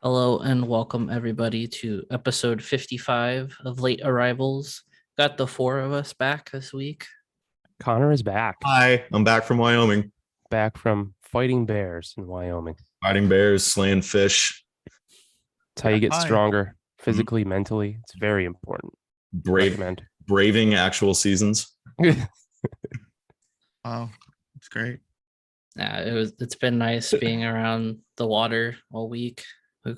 Hello and welcome everybody to episode 55 of Late Arrivals. Got the four of us back this week. Connor is back, Hi, I'm back from Wyoming, back from fighting bears in Wyoming. fighting bears, slaying fish, It's how you get Hi. stronger physically, mentally. It's very important. brave, Recommend. braving actual seasons. Wow, it's great. It's been nice being around the water all week. We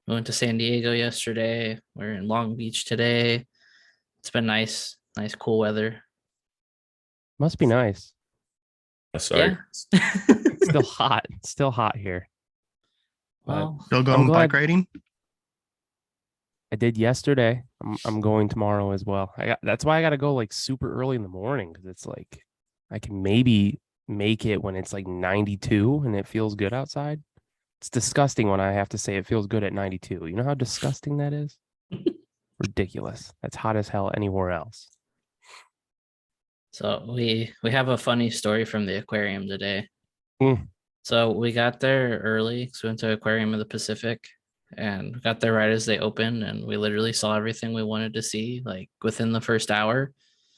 went to San Diego yesterday. We're in Long Beach today. It's been nice cool weather. Must be nice. Sorry. Yeah. Still hot. Still hot here. Well, Still going glad- bike riding? I did yesterday. I'm going tomorrow as well. That's why I got to go like super early in the morning because it's like I can maybe make it when it's like 92 and it feels good outside. It's disgusting when I have to say it feels good at 92. You know how disgusting that is? Ridiculous. That's hot as hell anywhere else. so we have a funny story from the aquarium today. Mm. So we got there early because we went to Aquarium of the Pacific and got there right as they opened, and we literally saw everything we wanted to see like within the first hour.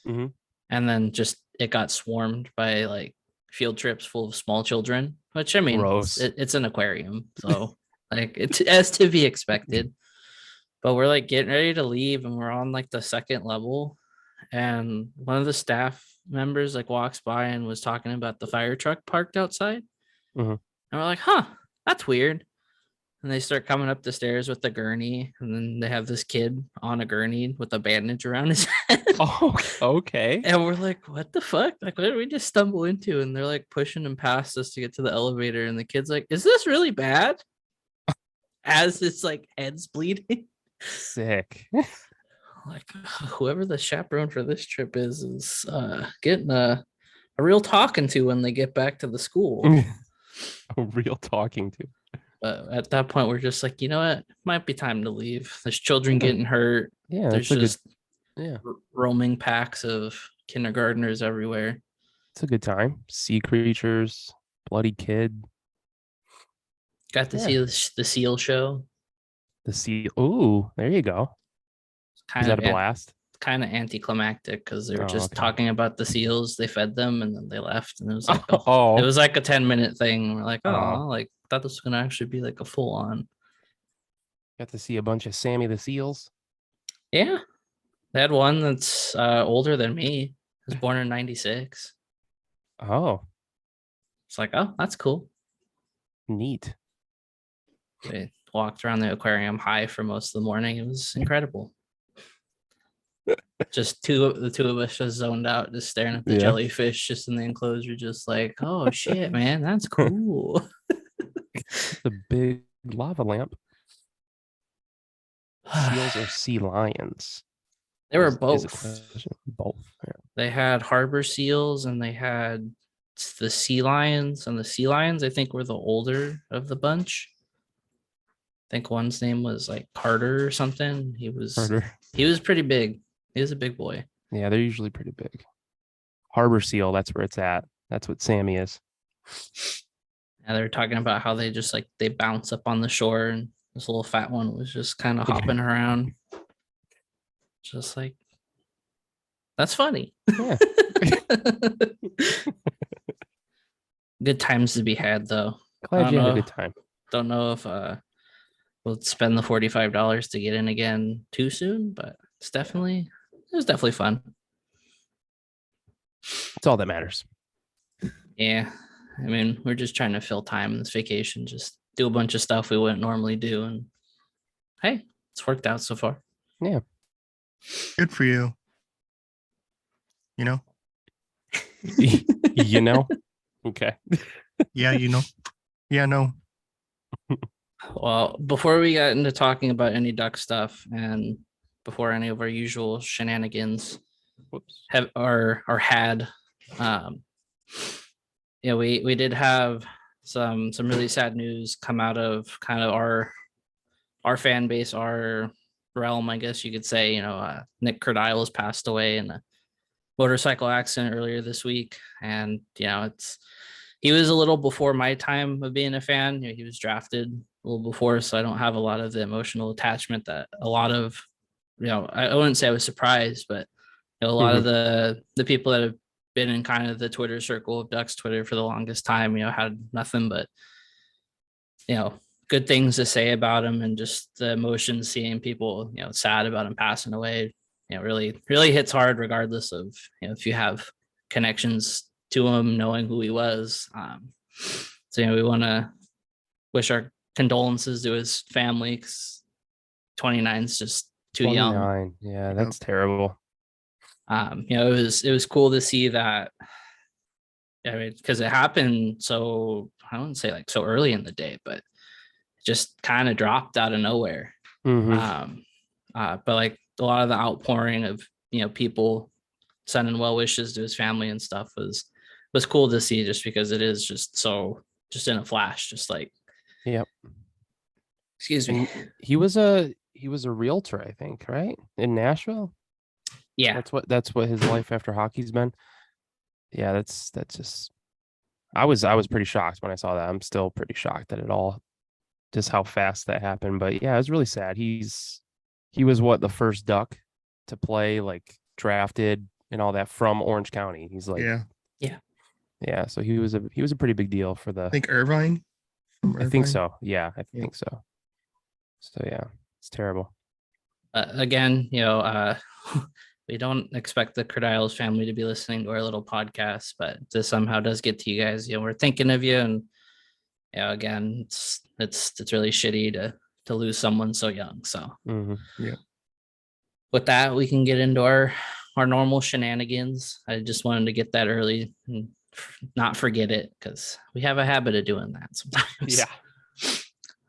Mhm. And then just it got swarmed by like field trips full of small children, which I mean, Gross. it's an aquarium, so like it's as to be expected. But we're like getting ready to leave, and we're on like the second level, and one of the staff members like walks by and was talking about the fire truck parked outside. Mhm. And we're like, huh, that's weird. And they start coming up the stairs with the gurney, and then they have this kid on a gurney with a bandage around his head. Oh, okay. And we're like, what the fuck? Like, what did we just stumble into? And they're like pushing him past us to get to the elevator. And the kid's like, is this really bad? As his like head's bleeding. Sick. Like, whoever the chaperone for this trip is getting a real talking to when they get back to the school. A real talking to. But at that point, we're just like, you know what? Might be time to leave. There's children getting hurt. Yeah, There's that's a just good. Yeah, roaming packs of kindergartners everywhere. it's a good time. Sea creatures, bloody kid, Got to see Yeah. the seal show. the sea. Ooh, there you go. Is Kind that of a blast? kind of anticlimactic because they were Oh, just okay. talking about the seals. They fed them and then they left, and it was like Oh, it was like a 10-minute thing. We're like, oh, Oh. like thought this was gonna actually be like a full on. got to see a bunch of Sammy the Seals. Yeah, they had one that's older than me. He was born in '96. Oh, It's like, oh, that's cool. neat. We walked around the aquarium high for most of the morning. It was incredible. Just the two of us just zoned out, just staring at the Yeah. jellyfish just in the enclosure, just like, oh shit, man, that's cool. The big lava lamp. Seals or sea lions? They were Is a both. question. Both. Yeah. They had harbor seals and they had the sea lions, and the sea lions I think were the older of the bunch. I think one's name was like Carter or something. He was pretty big. He was a big boy. Yeah, they're usually pretty big. Harbor seal, that's where it's at. That's what Sammy is. And they were talking about how they just like they bounce up on the shore, and this little fat one was just kind of hopping around. Just like, that's funny. Yeah. Good times to be had though. Glad you had a know. good time. Don't know if we'll spend the $45 to get in again too soon, but it was definitely fun. It's all that matters. Yeah. I mean, we're just trying to fill time in this vacation, just do a bunch of stuff we wouldn't normally do. And hey, it's worked out so far. Yeah. Good for you. You know? You know? Okay. Yeah, you know. Yeah, no. Well, before we got into talking about any duck stuff and before any of our usual shenanigans Whoops. had, yeah, we did have some really sad news come out of kind of our fan base, our realm, I guess you could say. You know, Nick Cordile has passed away in a motorcycle accident earlier this week, and you know, he was a little before my time of being a fan. You know, he was drafted little before, so I don't have a lot of the emotional attachment that a lot of, I wouldn't say I was surprised, but a lot of the people that have been in kind of the Twitter circle of Ducks Twitter for the longest time, had nothing but, good things to say about him, and just the emotion seeing people, sad about him passing away, really, really hits hard regardless of, if you have connections to him, knowing who he was. So, we want to wish our condolences to his family, because 29 is just too young. 29. Yeah, that's terrible. It was cool to see that. I mean, because it happened so, I wouldn't say like so early in the day, but it just kind of dropped out of nowhere. Mhm. But like a lot of the outpouring of people sending well wishes to his family and stuff was cool to see, just because it is just in a flash, just like, Yep. excuse me. And he was a realtor, I think, right? In Nashville. Yeah. That's what his life after hockey's been. Yeah, that's just I was pretty shocked when I saw that. I'm still pretty shocked at it all, just how fast that happened. But yeah, it was really sad. He was the first Duck to play, like drafted and all that, from Orange County. He's like, yeah. So he was a pretty big deal for the. I think Irvine. From I think Irvine. so. Yeah, I Yeah. think so. So yeah, it's terrible. Again, we don't expect the Crediles family to be listening to our little podcast, but this somehow does get to you guys. We're thinking of you, and again, it's really shitty to lose someone so young. So Mhm. with that, we can get into our normal shenanigans. I just wanted to get that early and not forget it, because we have a habit of doing that sometimes.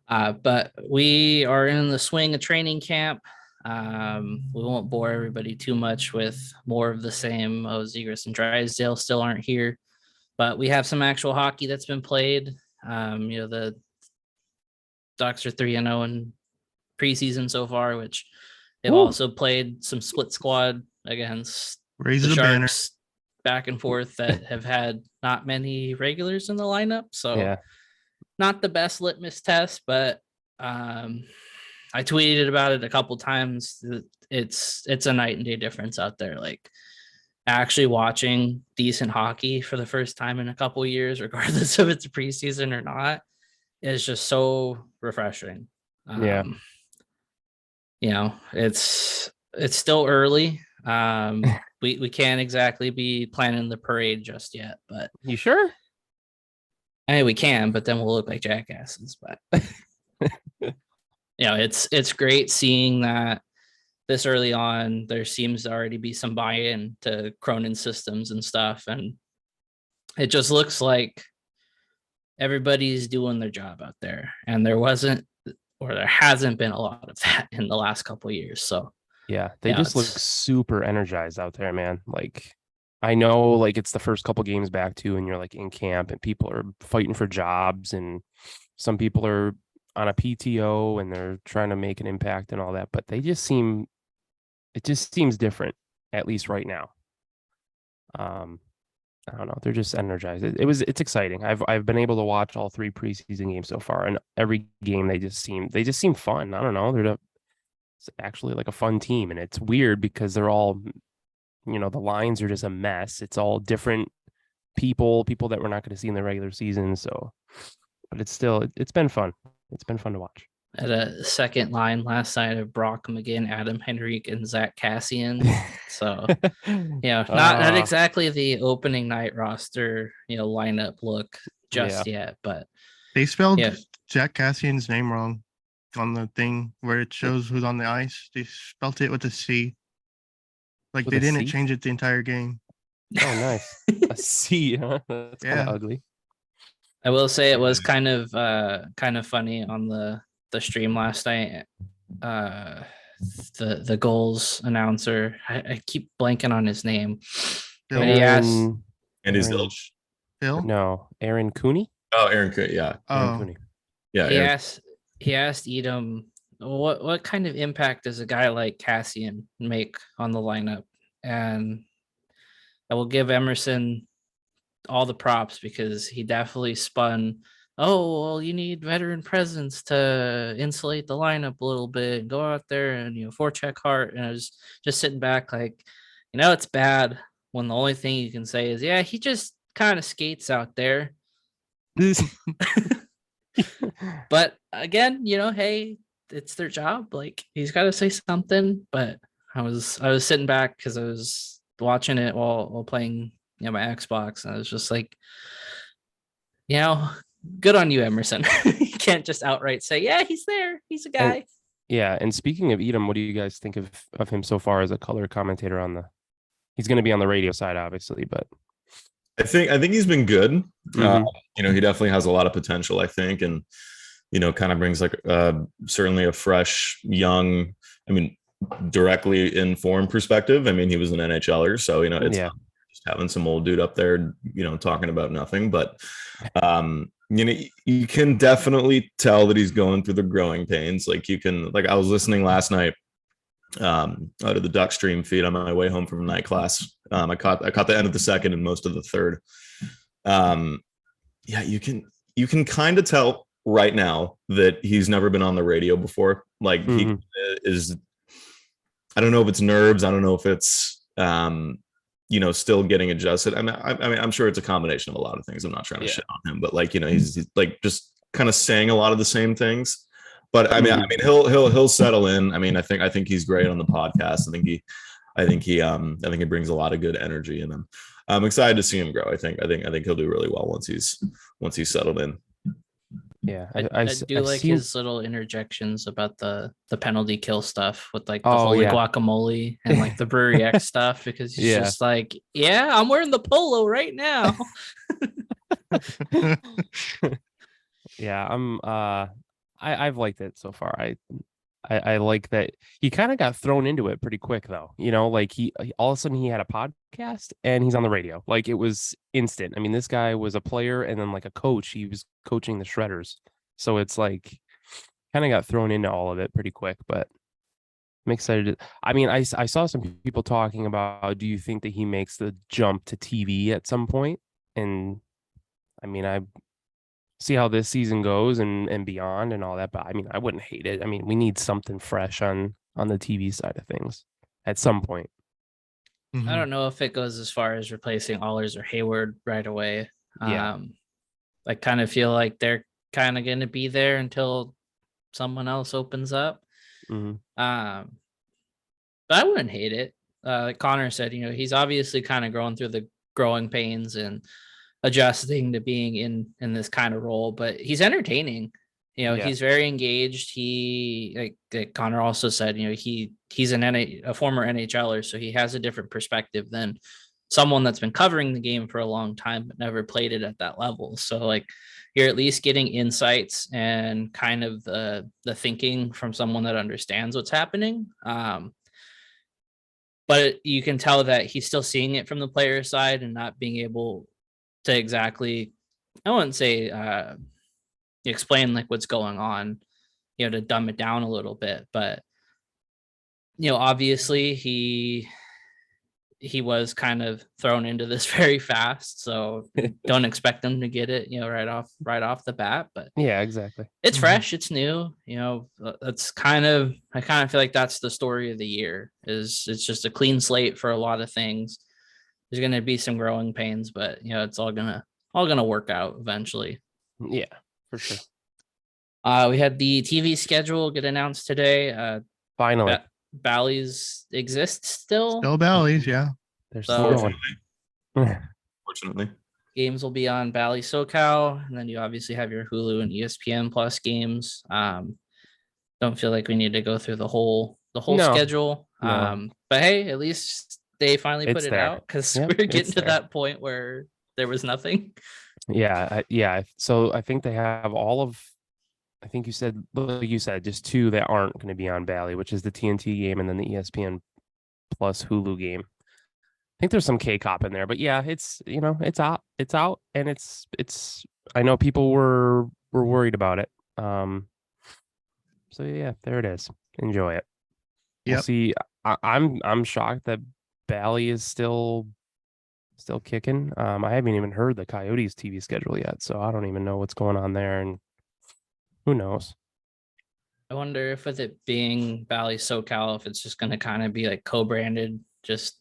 Yeah. But we are in the swing of training camp. We won't bore everybody too much with more of the same. Zegras and Drysdale still aren't here, but we have some actual hockey that's been played. The Ducks are 3-0 in preseason so far, which they've Woo. also played some split squad against Raise the the banner. Sharks back and forth that have had not many regulars in the lineup. So Yeah. not the best litmus test, but I tweeted about it a couple times. It's a night and day difference out there. Like actually watching decent hockey for the first time in a couple years, regardless of it's preseason or not, is just so refreshing. Yeah. It's still early. We can't exactly be planning the parade just yet, but You sure? we can, but then we'll look like jackasses. But it's great seeing that this early on. There seems to already be some buy-in to Cronin systems and stuff, and it just looks like everybody's doing their job out there, and there hasn't been a lot of that in the last couple of years. So yeah, they just look super energized out there, man. Like, I know, like, it's the first couple games back too, and you're like in camp, and people are fighting for jobs, and some people are on a PTO and they're trying to make an impact and all that, but it just seems different, at least right now. I don't know. They're just energized. It's exciting. I've been able to watch all 3 preseason games so far, and every game they just seem fun. I don't know. It's actually like a fun team, and it's weird because they're all, the lines are just a mess. It's all different people that we're not going to see in the regular season. So, but it's been fun. It's been fun to watch. At a second line last night of Brock McGinn, Adam Henrique, and Zach Cassian. So, not exactly the opening night roster, lineup look just yet, but they spelled Zach Cassian's name wrong on the thing where it shows who's on the ice. They spelled it with a C. Like, they didn't change it the entire game. Oh, nice. A C, huh? That's kind of ugly. I will say it was kind of funny on the stream last night. The goals announcer, I keep blanking on his name. Phil. But he asked Andy Zilch. Phil? No, Aaron Cooney. Oh, Aaron Cooney. Yeah. Aaron Cooney. Yeah. He asked Edom, what kind of impact does a guy like Cassian make on the lineup? And I will give Emerson all the props, because he definitely spun oh, well, you need veteran presence to insulate the lineup a little bit and go out there and, forecheck Hart. And I was just sitting back like, it's bad when the only thing you can say is, yeah, he just kind of skates out there. But again, hey, it's their job. Like, he's got to say something. But I was sitting back because I was watching it while playing, my Xbox, and I was just like, good on you, Emerson. You can't just outright say, yeah, he's there. He's a guy. And speaking of Edom, what do you guys think of him so far as a color commentator he's going to be on the radio side, obviously, but I think he's been good. He definitely has a lot of potential, I think, and kind of brings like certainly a fresh, young, directly informed perspective. He was an NHLer, so it's not just having some old dude up there, talking about nothing. But you can definitely tell that he's going through the growing pains. Like I was listening last night out of the Duck Stream feed on my way home from night class. I caught the end of the second and most of the third. You can kind of tell right now that he's never been on the radio before. Like he is, I don't know if it's nerves. I don't know if it's, still getting adjusted. I'm sure it's a combination of a lot of things. I'm not trying to shit on him, but he's like just kind of saying a lot of the same things. But he'll settle in. I think he's great on the podcast. I think he brings a lot of good energy, and I'm excited to see him grow. I think he'll do really well once he's settled in. Yeah, I do like his little interjections about the penalty kill stuff with like the holy guacamole and like the Brewery X stuff, because he's just like, yeah, I'm wearing the polo right now. Yeah, I've liked it so far. I like that he kind of got thrown into it pretty quick though. Like he all of a sudden he had a podcast and he's on the radio. Like it was instant. This guy was a player and then like a coach. He was coaching the Shredders. So it's like kind of got thrown into all of it pretty quick, but I'm excited. I saw some people talking about, do you think that he makes the jump to TV at some point? And I see how this season goes and beyond and all that. But I wouldn't hate it. We need something fresh on the TV side of things at some point. I don't know if it goes as far as replacing Allers or Hayward right away. Yeah. I kind of feel like they're kind of going to be there until someone else opens up. But I wouldn't hate it. Like Connor said, he's obviously kind of going through the growing pains and adjusting to being in this kind of role, but he's entertaining. He's very engaged. He, like Connor also said, he's a former NHLer, so he has a different perspective than someone that's been covering the game for a long time but never played it at that level. So like you're at least getting insights and kind of the thinking from someone that understands what's happening. But you can tell that he's still seeing it from the player side and not being able to exactly, I wouldn't say explain like what's going on, to dumb it down a little bit. But obviously he was kind of thrown into this very fast, so don't expect him to get it right off the bat. But yeah, exactly, it's fresh, it's new. That's I kind of feel like that's the story of the year. It's just a clean slate for a lot of things. There's going to be some growing pains, but it's all gonna work out eventually. Yeah, for sure. We had the TV schedule get announced today. Finally, Bally's exists still. Still Bally's, yeah. They're still going. Fortunately, games will be on Bally SoCal, and then you obviously have your Hulu and ESPN Plus games. Don't feel like we need to go through the whole schedule. No. But hey, at least they finally put it out, because we're getting to that point where there was nothing. Yeah. So I think they have all of, I think you said, like you said, just two that aren't going to be on Bally, which is the TNT game and then the ESPN Plus Hulu game. I think there's some K-Cop in there, but yeah, it's out, and it's. I know people were worried about it. So yeah, there it is. Enjoy it. We'll see. I'm shocked that Bally is still still kicking. I haven't even heard the Coyotes TV schedule yet, so I don't even know what's going on there, and who knows. I wonder if with it being Valley SoCal, if it's just going to kind of be like co-branded, just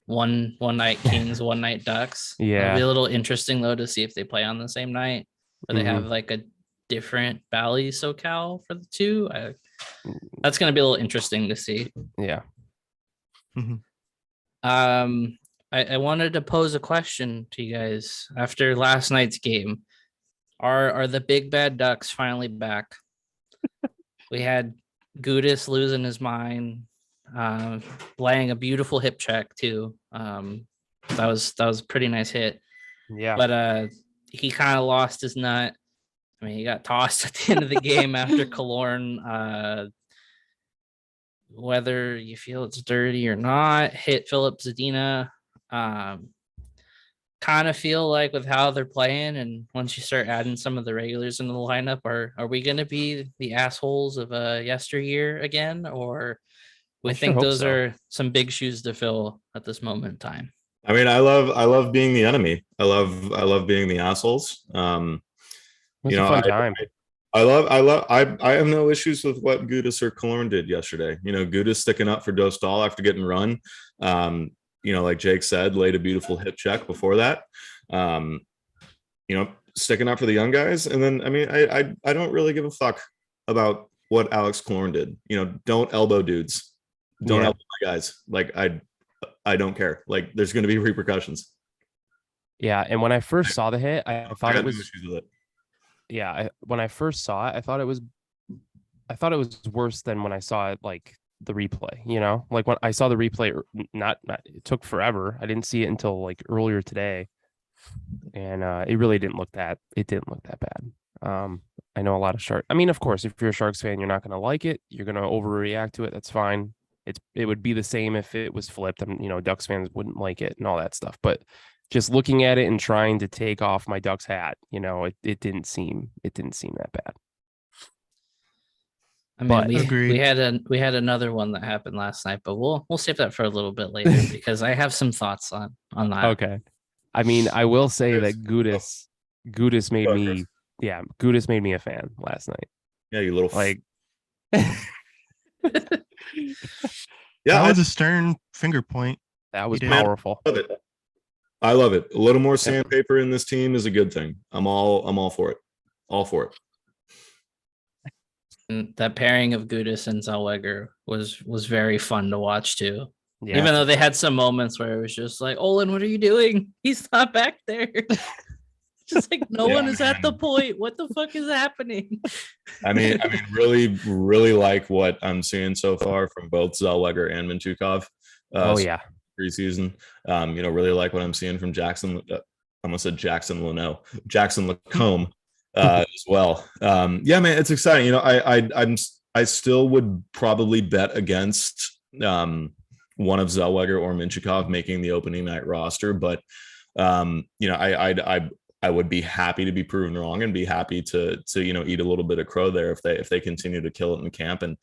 one night Kings, one night Ducks. Yeah. It'll be a little interesting though to see if they play on the same night, or they have Mhm. like a different Valley SoCal for the two. That's going to be a little interesting to see. Yeah. I wanted to pose a question to you guys after last night's game. Are the big bad Ducks finally back? We had Gudis losing his mind, laying a beautiful hip check too. That was a pretty nice hit. Yeah. But he kind of lost his nut. I mean, he got tossed at the end of the game after Killorn. Whether you feel it's dirty or not, hit Philip Zadina. Kind of feel like with how they're playing, and once you start adding some of the regulars into the lineup, are we going to be the assholes of yesteryear again, or we I sure think hope those so. are some big shoes to fill at this moment in time? I mean, I love being the enemy. I love being the assholes. It was You a know, fun time. I have no issues with what Gudis or Killorn did yesterday. You know, Gudis sticking up for Dostal after getting run. You know, like Jake said, laid a beautiful hip check before that. You know, sticking up for the young guys. And then, I mean, I don't really give a fuck about what Alex Killorn did. You know, don't elbow dudes. Don't Yeah. elbow my guys. Like, I don't care. Like, there's going to be repercussions. Yeah. And when I first saw the hit, I thought got it no was, issues with it. yeah. When I first saw it, I thought it was worse than when I saw it, like the replay, you know, like when I saw the replay, not it took forever. I didn't see it until like earlier today. And it really didn't look that bad. I know a lot of I mean, of course, if you're a Sharks fan, you're not going to like it. You're going to overreact to it. That's fine. It would be the same if it was flipped. And, you know, Ducks fans wouldn't like it and all that stuff. But just looking at it and trying to take off my Ducks hat, you know, it didn't seem that bad. I mean, But- we Agreed. had another one that happened last night, but we'll save that for a little bit later because I have some thoughts on that. Okay. I mean, I will say Chris, that Gudis made Go, me, Chris. yeah, Gudis made me a fan last night. Yeah, you little Like, yeah, That was a stern finger point. that was did. powerful. love it. I love it. A little more sandpaper in this team is a good thing. I'm all for it. All for it. And that pairing of Gudis and Zellweger was very fun to watch too. Yeah. Even though they had some moments where it was just like, Olin, what are you doing? He's not back there. Just like no Yeah, one is at the man. point. What the fuck is happening? I mean, really like what I'm seeing so far from both Zellweger and Mintyukov. Oh yeah. Preseason. You know, really like what I'm seeing from Jackson. I almost said Jackson Leno, Jackson Lacombe as well. Yeah, man, it's exciting. You know, I still would probably bet against one of Zellweger or Mintyukov making the opening night roster, but you know, I would be happy to be proven wrong and be happy to you know, eat a little bit of crow there if they continue to kill it in camp and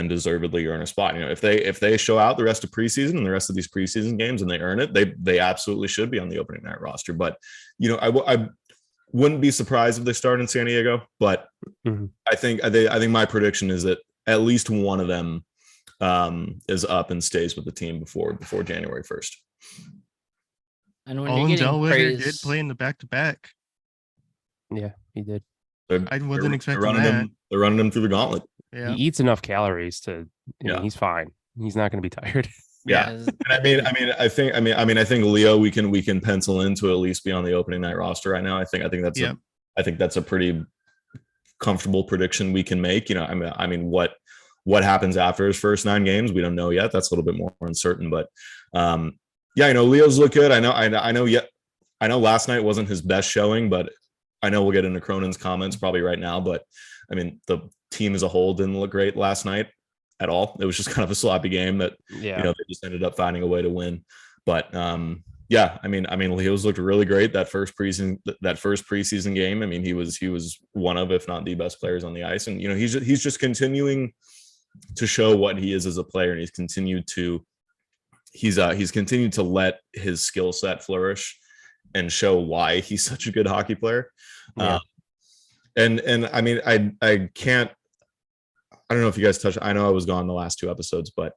deservedly earn a spot. You know, if they show out the rest of preseason and the rest of these preseason games and they earn it, they absolutely should be on the opening night roster. But you know, I wouldn't be surprised if they start in San Diego. But Mhm. I think my prediction is that at least one of them is up and stays with the team before January 1st. And when you're Olin getting Zellweger did praise, play in the back-to-back. Yeah, he did. I wasn't expecting They're running him through the gauntlet. Yeah. He eats enough calories to, I mean, Yeah. he's fine. He's not going to be tired. Yeah. as- And I think Leo we can pencil in to at least be on the opening night roster right now. I think that's Yep. I think that's a pretty comfortable prediction we can make. You know, I mean what happens after his first 9 games, we don't know yet. That's a little bit more uncertain, but yeah, you know, Leo's look good. I know last night wasn't his best showing, but I know we'll get into Cronin's comments probably right now, but I mean, the team as a whole didn't look great last night at all. It was just kind of a sloppy game that, Yeah. you know, they just ended up finding a way to win. But yeah, I mean, Leo's looked really great that first preseason game. I mean, he was one of, if not the best players on the ice. And, you know, he's just continuing to show what he is as a player. And he's continued to he's continued to let his skill set flourish and show why he's such a good hockey player. Yeah. And I mean, I can't. I don't know if you guys touched. I know I was gone the last 2 episodes, but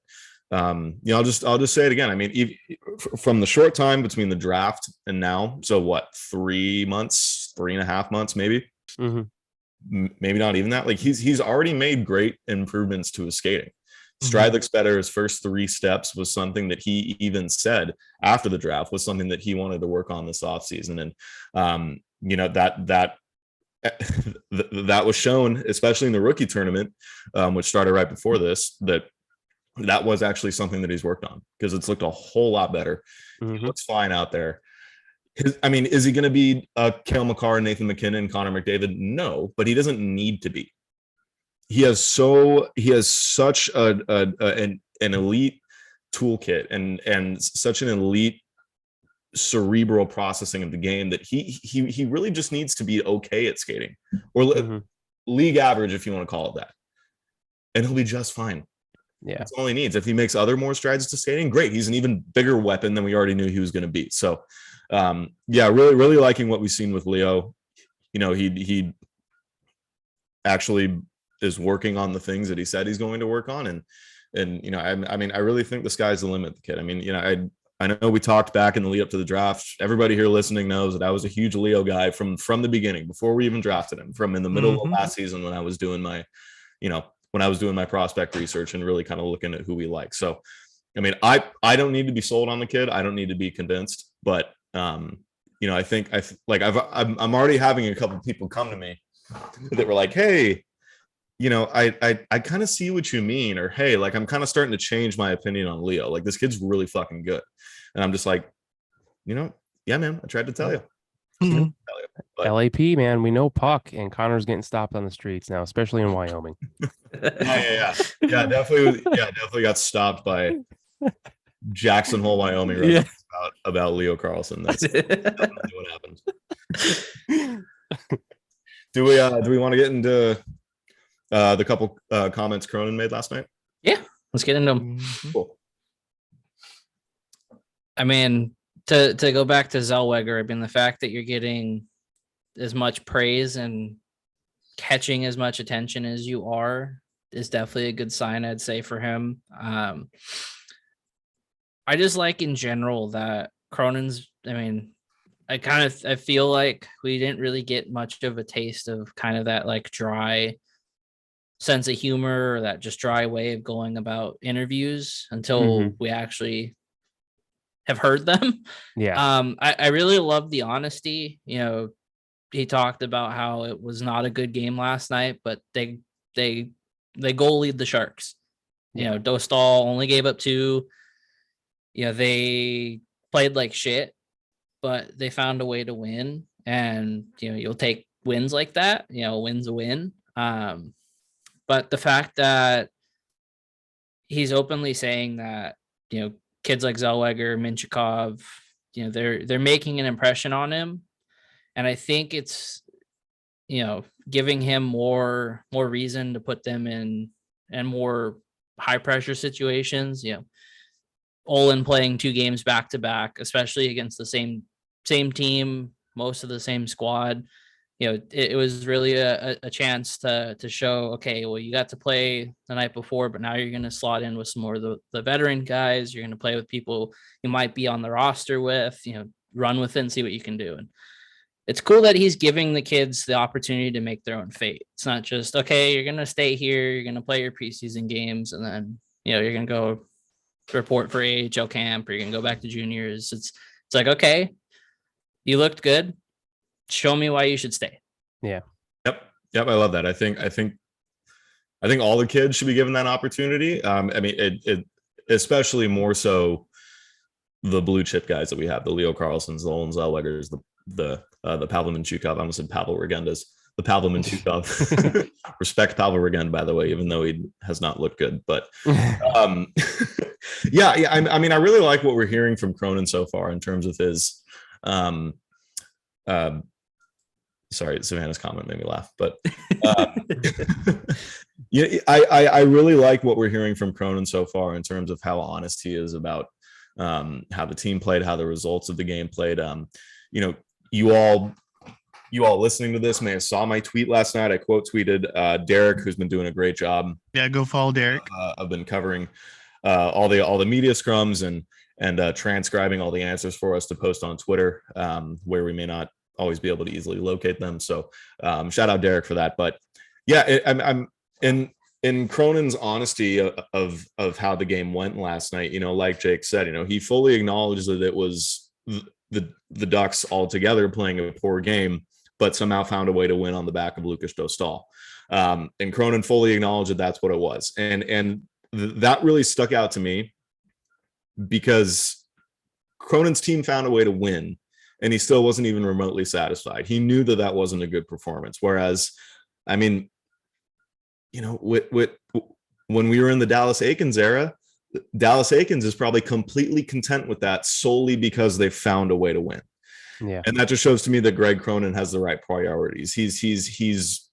I'll just say it again. I mean, from the short time between the draft and now, so what, 3 months, 3.5 months, maybe, maybe not even that. Like he's already made great improvements to his skating. Stride looks better. His first 3 steps was something that he even said after the draft was something that he wanted to work on this offseason. And that was shown, especially in the rookie tournament, which started right before this, that was actually something that he's worked on, because it's looked a whole lot better. He looks fine out there. Is he going to be Cale Makar, Nathan McKinnon, Connor McDavid? No, but he doesn't need to be. He has such an elite toolkit and such an elite cerebral processing of the game that he really just needs to be okay at skating, or league average, if you want to call it that, and he'll be just fine. Yeah, that's all he needs. If he makes other more strides to skating, great. He's an even bigger weapon than we already knew he was going to be. So really liking what we've seen with Leo. He actually is working on the things that he said he's going to work on, and I really think the sky's the limit, the kid. I know we talked back in the lead up to the draft. Everybody here listening knows that I was a huge Leo guy from the beginning, before we even drafted him, from in the middle of last season when I was doing my, prospect research and really kind of looking at who we like. So, I don't need to be sold on the kid. I don't need to be convinced, but I'm already having a couple of people come to me that were like, hey, I kind of see what you mean, or hey, like I'm kind of starting to change my opinion on Leo. Like, this kid's really fucking good. And I'm just like, yeah, man, I tried to tell you. But, LAP, man, we know Puck and Connor's getting stopped on the streets now, especially in Wyoming. yeah, definitely got stopped by Jackson Hole, Wyoming, about Leo Carlson. That's definitely what happened. Do we want to get into the couple comments Cronin made last night? Yeah, let's get into them. Cool. To go back to Zellweger, the fact that you're getting as much praise and catching as much attention as you are is definitely a good sign, I'd say, for him. I just like in general that Cronin's, I feel like we didn't really get much of a taste of kind of that like dry sense of humor, or that just dry way of going about interviews until we actually have heard them. Yeah. I really love the honesty. He talked about how it was not a good game last night, but they goalied the Sharks. Dostal only gave up 2. They played like shit, but they found a way to win. And you'll take wins like that. Win's a win. But the fact that he's openly saying that kids like Zellweger, Minchikov, they're making an impression on him. And I think it's, giving him more reason to put them in more high pressure situations. Olin playing 2 games back to back, especially against the same team, most of the same squad. It was really a chance to show, okay, well, you got to play the night before, but now you're going to slot in with some more of the veteran guys. You're going to play with people you might be on the roster with, run with it and see what you can do. And it's cool that he's giving the kids the opportunity to make their own fate. It's not just, okay, you're going to stay here, you're going to play your preseason games, and then, you're going to go report for AHL camp, or you're going to go back to juniors. It's like, okay, you looked good. Show me why you should stay. Yeah. Yep. I love that. I think all the kids should be given that opportunity. It especially more so the blue chip guys that we have, the Leo Carlsons, the Olin Zellwegers, the Pavel Minchukov. I almost said Pavel Regendas. The Pavel Minchukov. Respect Pavel Regenda, by the way, even though he has not looked good. But I really like what we're hearing from Cronin so far in terms of his sorry, Savannah's comment made me laugh, but I really like what we're hearing from Cronin so far in terms of how honest he is about how the team played, how the results of the game played. You know, you all listening to this may have saw my tweet last night. I quote tweeted Derek, who's been doing a great job. Yeah, go follow Derek. I've been covering all the media scrums and transcribing all the answers for us to post on Twitter, where we may not always be able to easily locate them. So shout out Derek for that. But yeah, I'm in Cronin's honesty of how the game went last night. You know, like Jake said, you know, he fully acknowledged that it was the Ducks altogether playing a poor game, but somehow found a way to win on the back of Lucas Dostal. And Cronin fully acknowledged that that's what it was. And that really stuck out to me because Cronin's team found a way to win and he still wasn't even remotely satisfied. He knew that wasn't a good performance. Whereas, I mean, you know, when we were in the Dallas Eakins era, Dallas Eakins is probably completely content with that solely because they found a way to win. Yeah. And that just shows to me that Greg Cronin has the right priorities. He's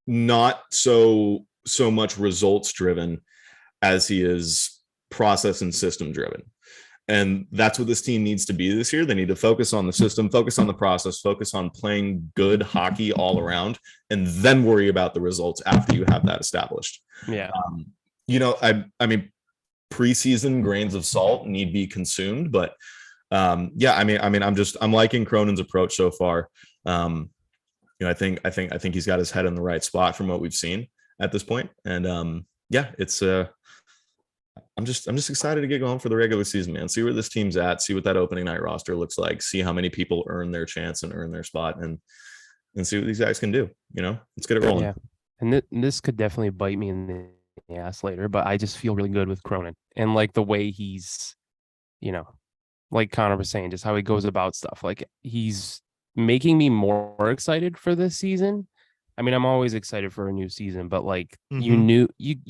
not so much results driven as he is process and system driven. And that's what this team needs to be this year. They need to focus on the system, focus on the process, focus on playing good hockey all around, and then worry about the results after you have that established. Yeah. You know, I mean, preseason grains of salt need be consumed, but yeah, I mean, I'm liking Cronin's approach so far. You know, I think he's got his head in the right spot from what we've seen at this point. And yeah, it's I'm just excited to get going for the regular season, man. See where this team's at, see what that opening night roster looks like, see how many people earn their chance and earn their spot, and see what these guys can do. You know, let's get it rolling. Yeah. And this could definitely bite me in the ass later, but I just feel really good with Cronin and like the way he's, you know, like Connor was saying, just how he goes about stuff. Like he's making me more excited for this season. I mean, I'm always excited for a new season, but like you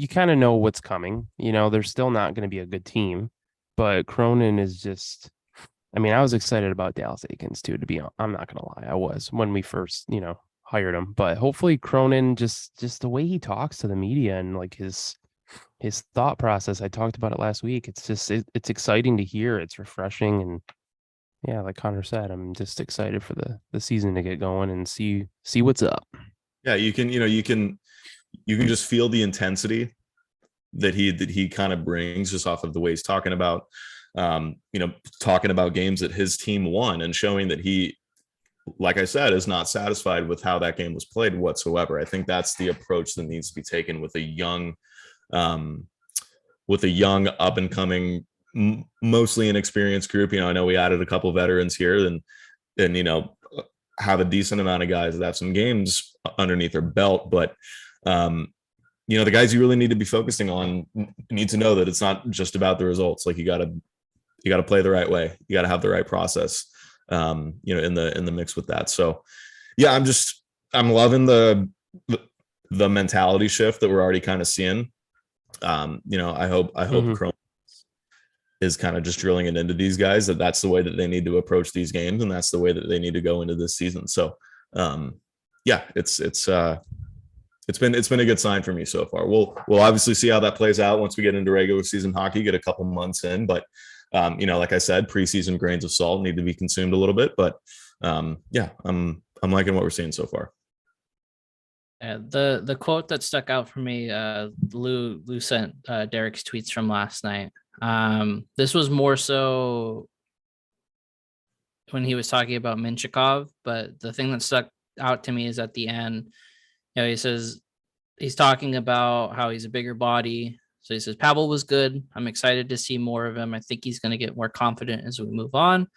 kind of know what's coming. You know, they're still not going to be a good team, but Cronin is just, I mean, I was excited about Dallas Eakins too, I'm not going to lie. I was when we first, you know, hired him, but hopefully Cronin just the way he talks to the media and like his thought process. I talked about it last week. It's just, it's exciting to hear. It's refreshing. And yeah, like Connor said, I'm just excited for the season to get going and see what's up. Yeah, you can just feel the intensity that he kind of brings just off of the way he's talking about, talking about games that his team won and showing that he, like I said, is not satisfied with how that game was played whatsoever. I think that's the approach that needs to be taken with a young up and coming, mostly inexperienced group. You know, I know we added a couple veterans here and you know, have a decent amount of guys that have some games underneath their belt, but you know, the guys you really need to be focusing on need to know that it's not just about the results. Like you got to play the right way. You got to have the right process, you know, in the mix with that. So yeah, I'm loving the mentality shift that we're already kind of seeing. You know, I hope Cronin is kind of just drilling it into these guys that that's the way that they need to approach these games, and that's the way that they need to go into this season. So, yeah, it's been a good sign for me so far. We'll obviously see how that plays out once we get into regular season hockey, get a couple months in, but you know, like I said, preseason grains of salt need to be consumed a little bit, but yeah, I'm liking what we're seeing so far. The quote that stuck out for me, Lou sent Derek's tweets from last night. This was more so when he was talking about Minchikov, but the thing that stuck out to me is at the end, you know, he says he's talking about how he's a bigger body. So he says, Pavel was good. I'm excited to see more of him. I think he's going to get more confident as we move on.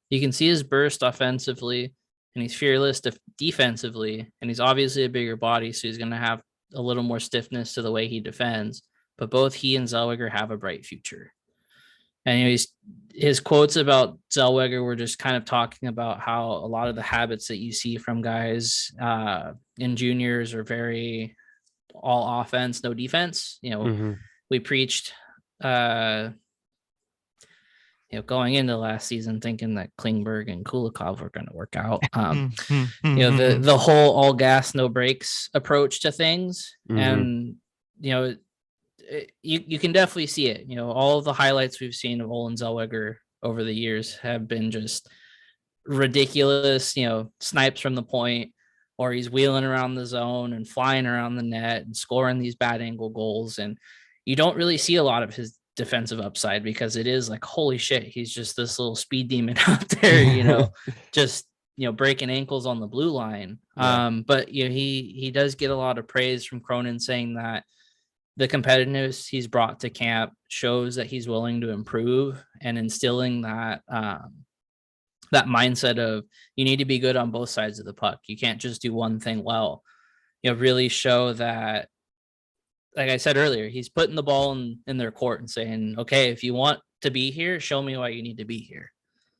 You can see his burst offensively, and he's fearless defensively, and he's obviously a bigger body, so he's going to have a little more stiffness to the way he defends. But both he and Zellweger have a bright future. And you know, his quotes about Zellweger were just kind of talking about how a lot of the habits that you see from guys in juniors are very all offense, no defense. You know, we preached, you know, going into last season thinking that Klingberg and Kulikov were going to work out. You know, the whole all gas, no brakes approach to things. And, you know, you can definitely see it. You know, all of the highlights we've seen of Olin Zellweger over the years have been just ridiculous, you know, snipes from the point, or he's wheeling around the zone and flying around the net and scoring these bad angle goals. And you don't really see a lot of his defensive upside because it is like, holy shit, he's just this little speed demon out there, you know, just, you know, breaking ankles on the blue line. Yeah. But you know, he does get a lot of praise from Cronin, saying that the competitiveness he's brought to camp shows that he's willing to improve, and instilling that that mindset of you need to be good on both sides of the puck. You can't just do one thing well. You know, really show that, like I said earlier, he's putting the ball in their court and saying, okay, if you want to be here, show me why you need to be here.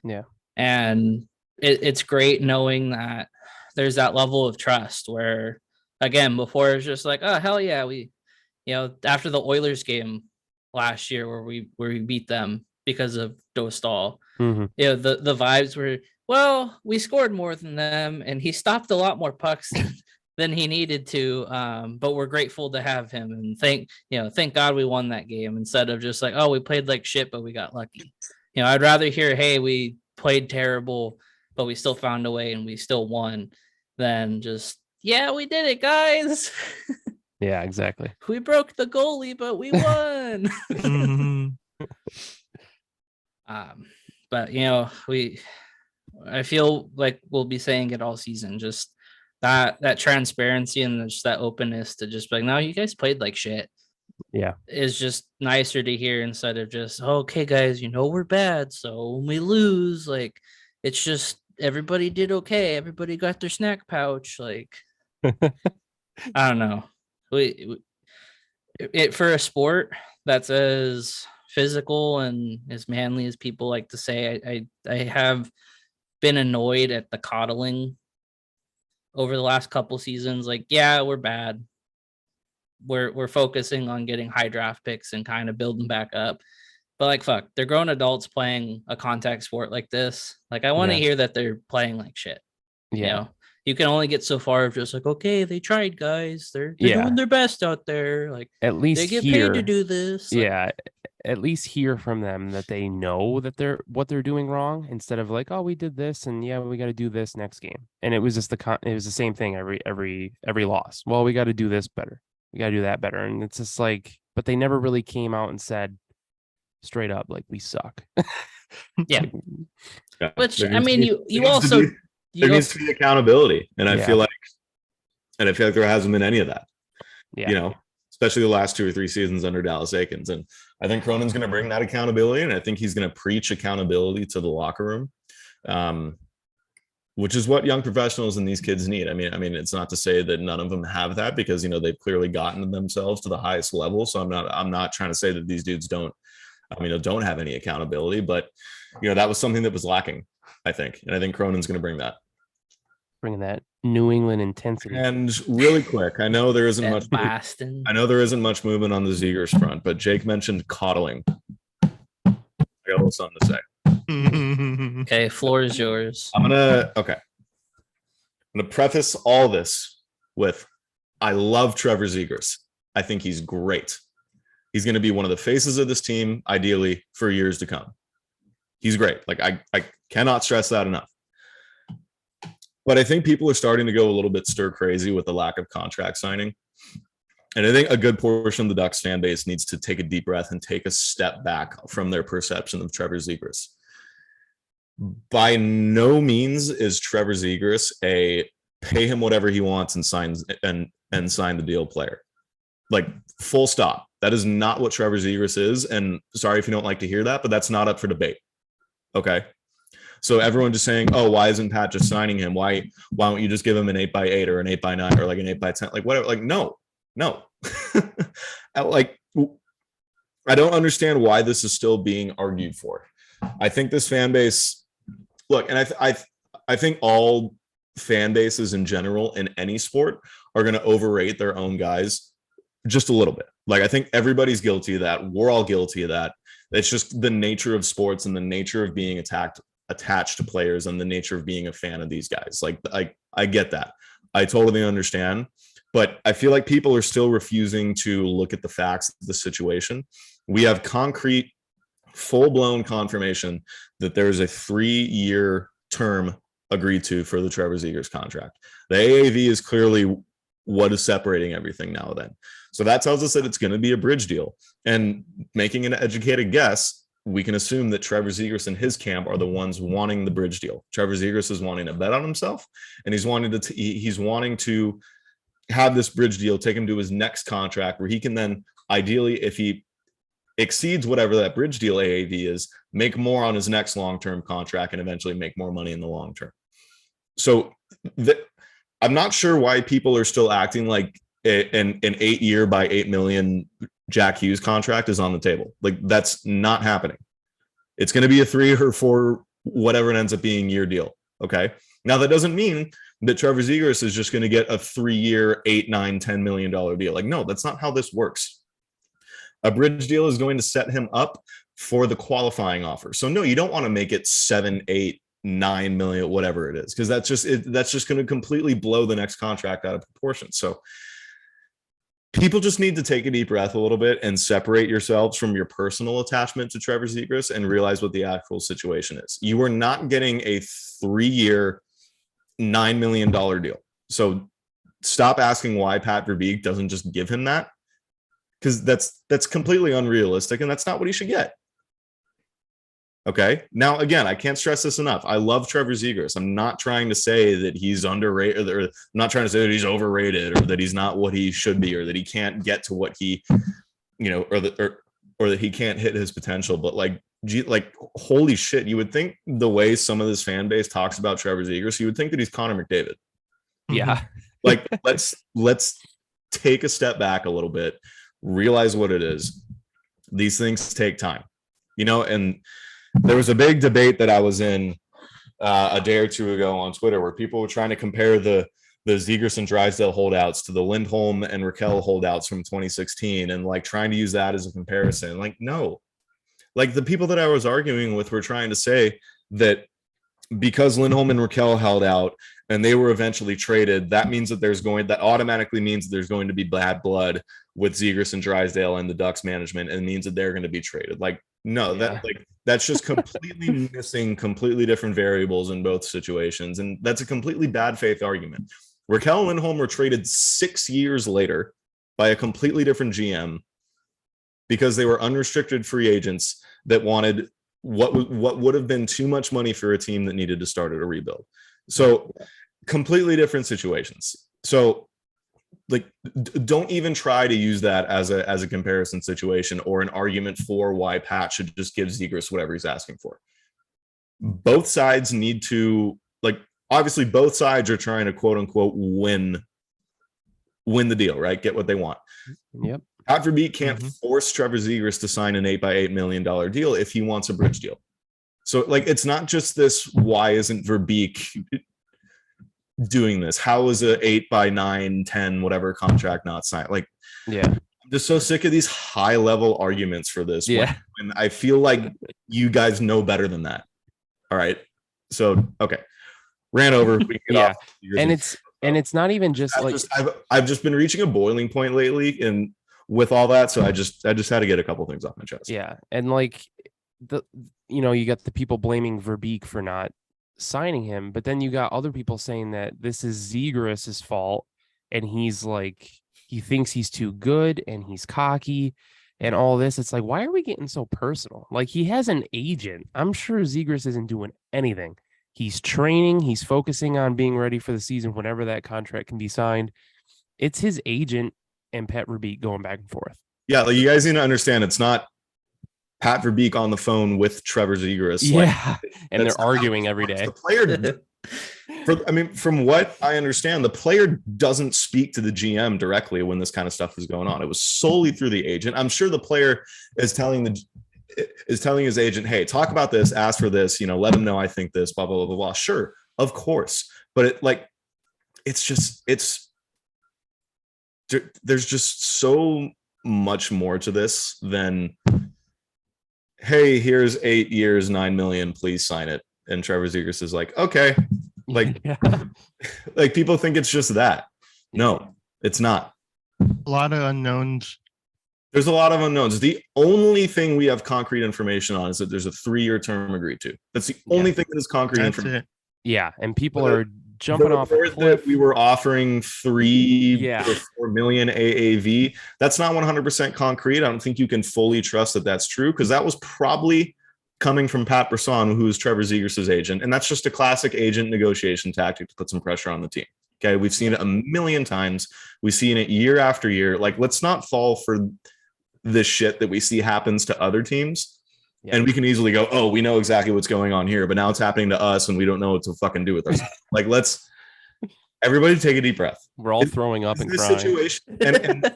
Yeah. And it's great knowing that there's that level of trust where, again, before it was just like, oh, hell yeah, we, you know, after the Oilers game last year where we beat them because of Dostal, Mhm. you know, the vibes were, well, we scored more than them and he stopped a lot more pucks than he needed to. But we're grateful to have him, and thank God we won that game, instead of just like, oh, we played like shit, but we got lucky. You know, I'd rather hear, hey, we played terrible, but we still found a way and we still won, than just, yeah, we did it, guys. Yeah, exactly. We broke the goalie, but we won. Mhm. But you know, I feel like we'll be saying it all season, just that transparency and just that openness to just be like, no, you guys played like shit. Yeah. Is just nicer to hear, instead of just, okay, guys, you know, we're bad, so when we lose, like, it's just everybody did okay, everybody got their snack pouch. Like, I don't know. It for a sport that's as physical and as manly as people like to say, I have been annoyed at the coddling over the last couple seasons. Like, yeah, we're bad. We're focusing on getting high draft picks and kind of building back up. But like, fuck, they're grown adults playing a contact sport like this. Like, I want to Yeah. hear that they're playing like shit. You Yeah. know, you can only get so far of just like, okay, they tried, guys. They're Yeah. doing their best out there. Like, At least they get hear, paid to do this. Like, yeah, at least hear from them that they know that what they're doing wrong, instead of like, oh, we did this and yeah, we got to do this next game. And it was just it was the same thing every loss. Well, we got to do this better. We got to do that better. And it's just like, but they never really came out and said straight up, like, we suck. Yeah. Yeah. Which, There I needs to mean, be- you there needs to also, be- there needs to be accountability, and I Yeah. feel like there hasn't been any of that. Yeah. You know, especially the last 2 or 3 seasons under Dallas Eakins. And I think Cronin's going to bring that accountability, and I think he's going to preach accountability to the locker room, which is what young professionals and these kids need. I mean, it's not to say that none of them have that, because, you know, they've clearly gotten themselves to the highest level. So I'm not trying to say that these dudes don't have any accountability, but, you know, that was something that was lacking, I think. And I think Cronin's going to bring that. Bringing that New England intensity. And really quick, I know there isn't much. Boston. I know there isn't much movement on the Zegers front, but Jake mentioned coddling. I got a little something to say. Okay, floor is yours. I'm gonna preface all this with, I love Trevor Zegers. I think he's great. He's gonna be one of the faces of this team, ideally, for years to come. He's great. Like, I cannot stress that enough. But I think people are starting to go a little bit stir crazy with the lack of contract signing. And I think a good portion of the Ducks fan base needs to take a deep breath and take a step back from their perception of Trevor Zegers. By no means is Trevor Zegers a pay him whatever he wants and sign the deal player. Like, full stop. That is not what Trevor Zegers is. And sorry if you don't like to hear that, but that's not up for debate. Okay. So everyone just saying, oh, why isn't Pat just signing him? Why don't you just give him an 8x8 or an 8x9 or like an 8x10? Like, whatever. Like, no. Like, I don't understand why this is still being argued for. I think this fan base, look, and I think all fan bases in general in any sport are going to overrate their own guys just a little bit. Like, I think everybody's guilty of that. We're all guilty of that. It's just the nature of sports and the nature of being attached to players and the nature of being a fan of these guys. Like, I get that. I totally understand. But I feel like people are still refusing to look at the facts of the situation. We have concrete, full-blown confirmation that there is a 3-year term agreed to for the Trevor Zegras contract. The AAV is clearly what is separating everything now then. So that tells us that it's going to be a bridge deal. And making an educated guess, we can assume that Trevor Zegras and his camp are the ones wanting the bridge deal. Trevor Zegras is wanting to bet on himself, and he's wanting to have this bridge deal take him to his next contract, where he can then ideally, if he exceeds whatever that bridge deal AAV is, make more on his next long-term contract and eventually make more money in the long term. So I'm not sure why people are still acting like an 8-year by $8 million Jack Hughes contract is on the table. Like, that's not happening. It's going to be a 3 or 4, whatever it ends up being, year deal. Okay. Now that doesn't mean that Trevor Zegras is just going to get a 3-year, $8, $9, $10 million deal. Like, no, that's not how this works. A bridge deal is going to set him up for the qualifying offer. So no, you don't want to make it 7, 8, 9 million, whatever it is, because that's just going to completely blow the next contract out of proportion. So people just need to take a deep breath a little bit and separate yourselves from your personal attachment to Trevor Zegras and realize what the actual situation is. You are not getting a 3-year, $9 million deal. So stop asking why Pat Verbeek doesn't just give him that, because that's completely unrealistic, and that's not what he should get. Okay. Now, again, I can't stress this enough. I love Trevor Zegras. I'm not trying to say that he's underrated, or I'm not trying to say that he's overrated, or that he's not what he should be, or that he can't get to what he, or that he can't hit his potential. But like holy shit, you would think the way some of this fan base talks about Trevor Zegras, you would think that he's Connor McDavid. Yeah. Like, let's take a step back a little bit, realize what it is. These things take time, and there was a big debate that I was in a day or two ago on Twitter where people were trying to compare the Zegras and Drysdale holdouts to the Lindholm and Raquel holdouts from 2016, and like trying to use that as a comparison. Like, no, like the people that I was arguing with were trying to say that because Lindholm and Raquel held out and they were eventually traded, that means that that automatically means that there's going to be bad blood with Zegras and Drysdale and the Ducks management, and means that they're going to be traded. Like, no, that's just completely missing completely different variables in both situations. And that's a completely bad faith argument. Raquel and Lindholm were traded 6 years later by a completely different GM because they were unrestricted free agents that wanted what would have been too much money for a team that needed to start at a rebuild. So completely different situations. So like, don't even try to use that as a comparison situation or an argument for why Pat should just give Zegras whatever he's asking for. Both sides need to, like, obviously both sides are trying to quote unquote win the deal, right? Get what they want. Yep. Pat Verbeek can't force Trevor Zegras to sign an $8 by $8 million deal if he wants a bridge deal. So like, it's not just this, why isn't Verbeek doing this? How is a 8 by 9, 10, whatever contract not signed? Like, yeah, I'm just so sick of these high level arguments for this. Yeah. When I feel like you guys know better than that. All right. So, okay. Ran over. We can get off. And it's not even just I've just been reaching a boiling point lately, and with all that, so I just had to get a couple things off my chest. Yeah. And like you got the people blaming Verbeek for not signing him, but then you got other people saying that this is Zegras' fault, and he's like, he thinks he's too good and he's cocky and all this. It's like, why are we getting so personal? Like, he has an agent. I'm sure Zegras isn't doing anything. He's training, he's focusing on being ready for the season whenever that contract can be signed. It's his agent and Pat Verbeek going back and forth. Yeah, like, you guys need to understand, it's not Pat Verbeek on the phone with Trevor Zegras. Yeah, and they're arguing every day. The player, from what I understand, the player doesn't speak to the GM directly when this kind of stuff is going on. It was solely through the agent. I'm sure the player is telling his agent, hey, talk about this, ask for this, let him know I think this, blah, blah, blah, blah, blah. Sure, of course. But there's just so much more to this than, hey, here's 8 years, 9 million, please sign it. And Trevor Zegras is like, okay. Like, like, people think it's just that. No, It's not. A lot of unknowns. There's a lot of unknowns. The only thing we have concrete information on is that there's a 3-year term agreed to. That's the only thing that is concrete That's information. it. Yeah, and people But are jumping The off a report that cliff. we were offering 3 Yeah. or 4 million AAV. That's not 100% concrete. I don't think you can fully trust that that's true, because that was probably coming from Pat Brisson, who is Trevor Zegras' agent, and that's just a classic agent negotiation tactic to put some pressure on the team. Okay, we've seen it a million times. We've seen it year after year. Like, let's not fall for this shit that we see happens to other teams. Yeah. And we can easily go, oh, we know exactly what's going on here, but now it's happening to us and we don't know what to fucking do with ourselves. Like, let's everybody take a deep breath. We're all throwing up and This crying. situation, and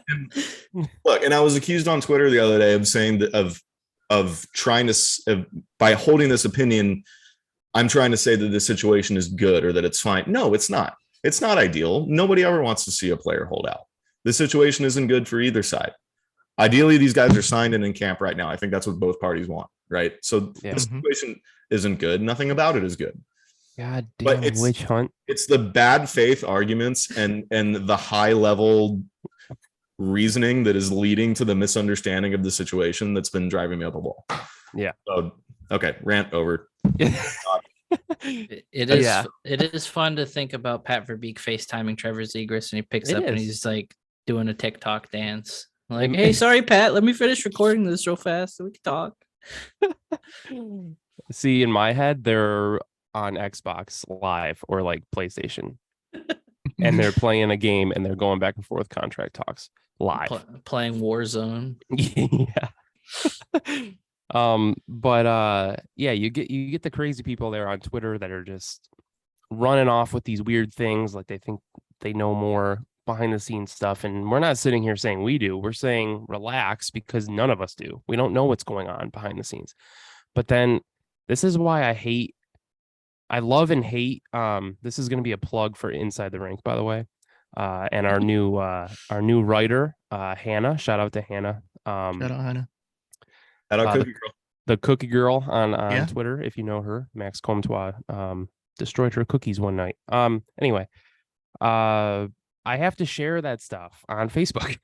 look, and I was accused on Twitter the other day of saying that of trying to by holding this opinion, I'm trying to say that this situation is good or that it's fine. No, it's not. It's not ideal. Nobody ever wants to see a player hold out. The situation isn't good for either side. Ideally, these guys are signed and in camp right now. I think that's what both parties want, right? So Yeah. the situation isn't good. Nothing about it is good. God But damn it's- witch hunt. It's the bad faith arguments and the high level reasoning that is leading to the misunderstanding of the situation that's been driving me up a wall. Yeah. So, okay, rant over. It is Yeah. it is fun to think about Pat Verbeek FaceTiming Trevor Zegras, and he picks It up and is. he's like doing a TikTok dance. Like, Am- hey, sorry, Pat, let me finish recording this real fast so we can talk. See, in my head, they're on Xbox Live or like PlayStation, and they're playing a game and they're going back and forth contract talks live. Playing Warzone. Yeah. Yeah, you get the crazy people there on Twitter that are just running off with these weird things, like they think they know more behind the scenes stuff, and we're not sitting here saying we do. We're saying relax, because none of us do. We don't know what's going on behind the scenes. But then this is why I love and hate. This is going to be a plug for Inside the Rink, by the way, and our new writer, Hannah. Shout out to Hannah. Shout out, Hannah. Shout out Uh, Cookie Girl. The Cookie Girl on Yeah. Twitter, if you know her. Max Comtois destroyed her cookies one night. Anyway, I have to share that stuff on Facebook.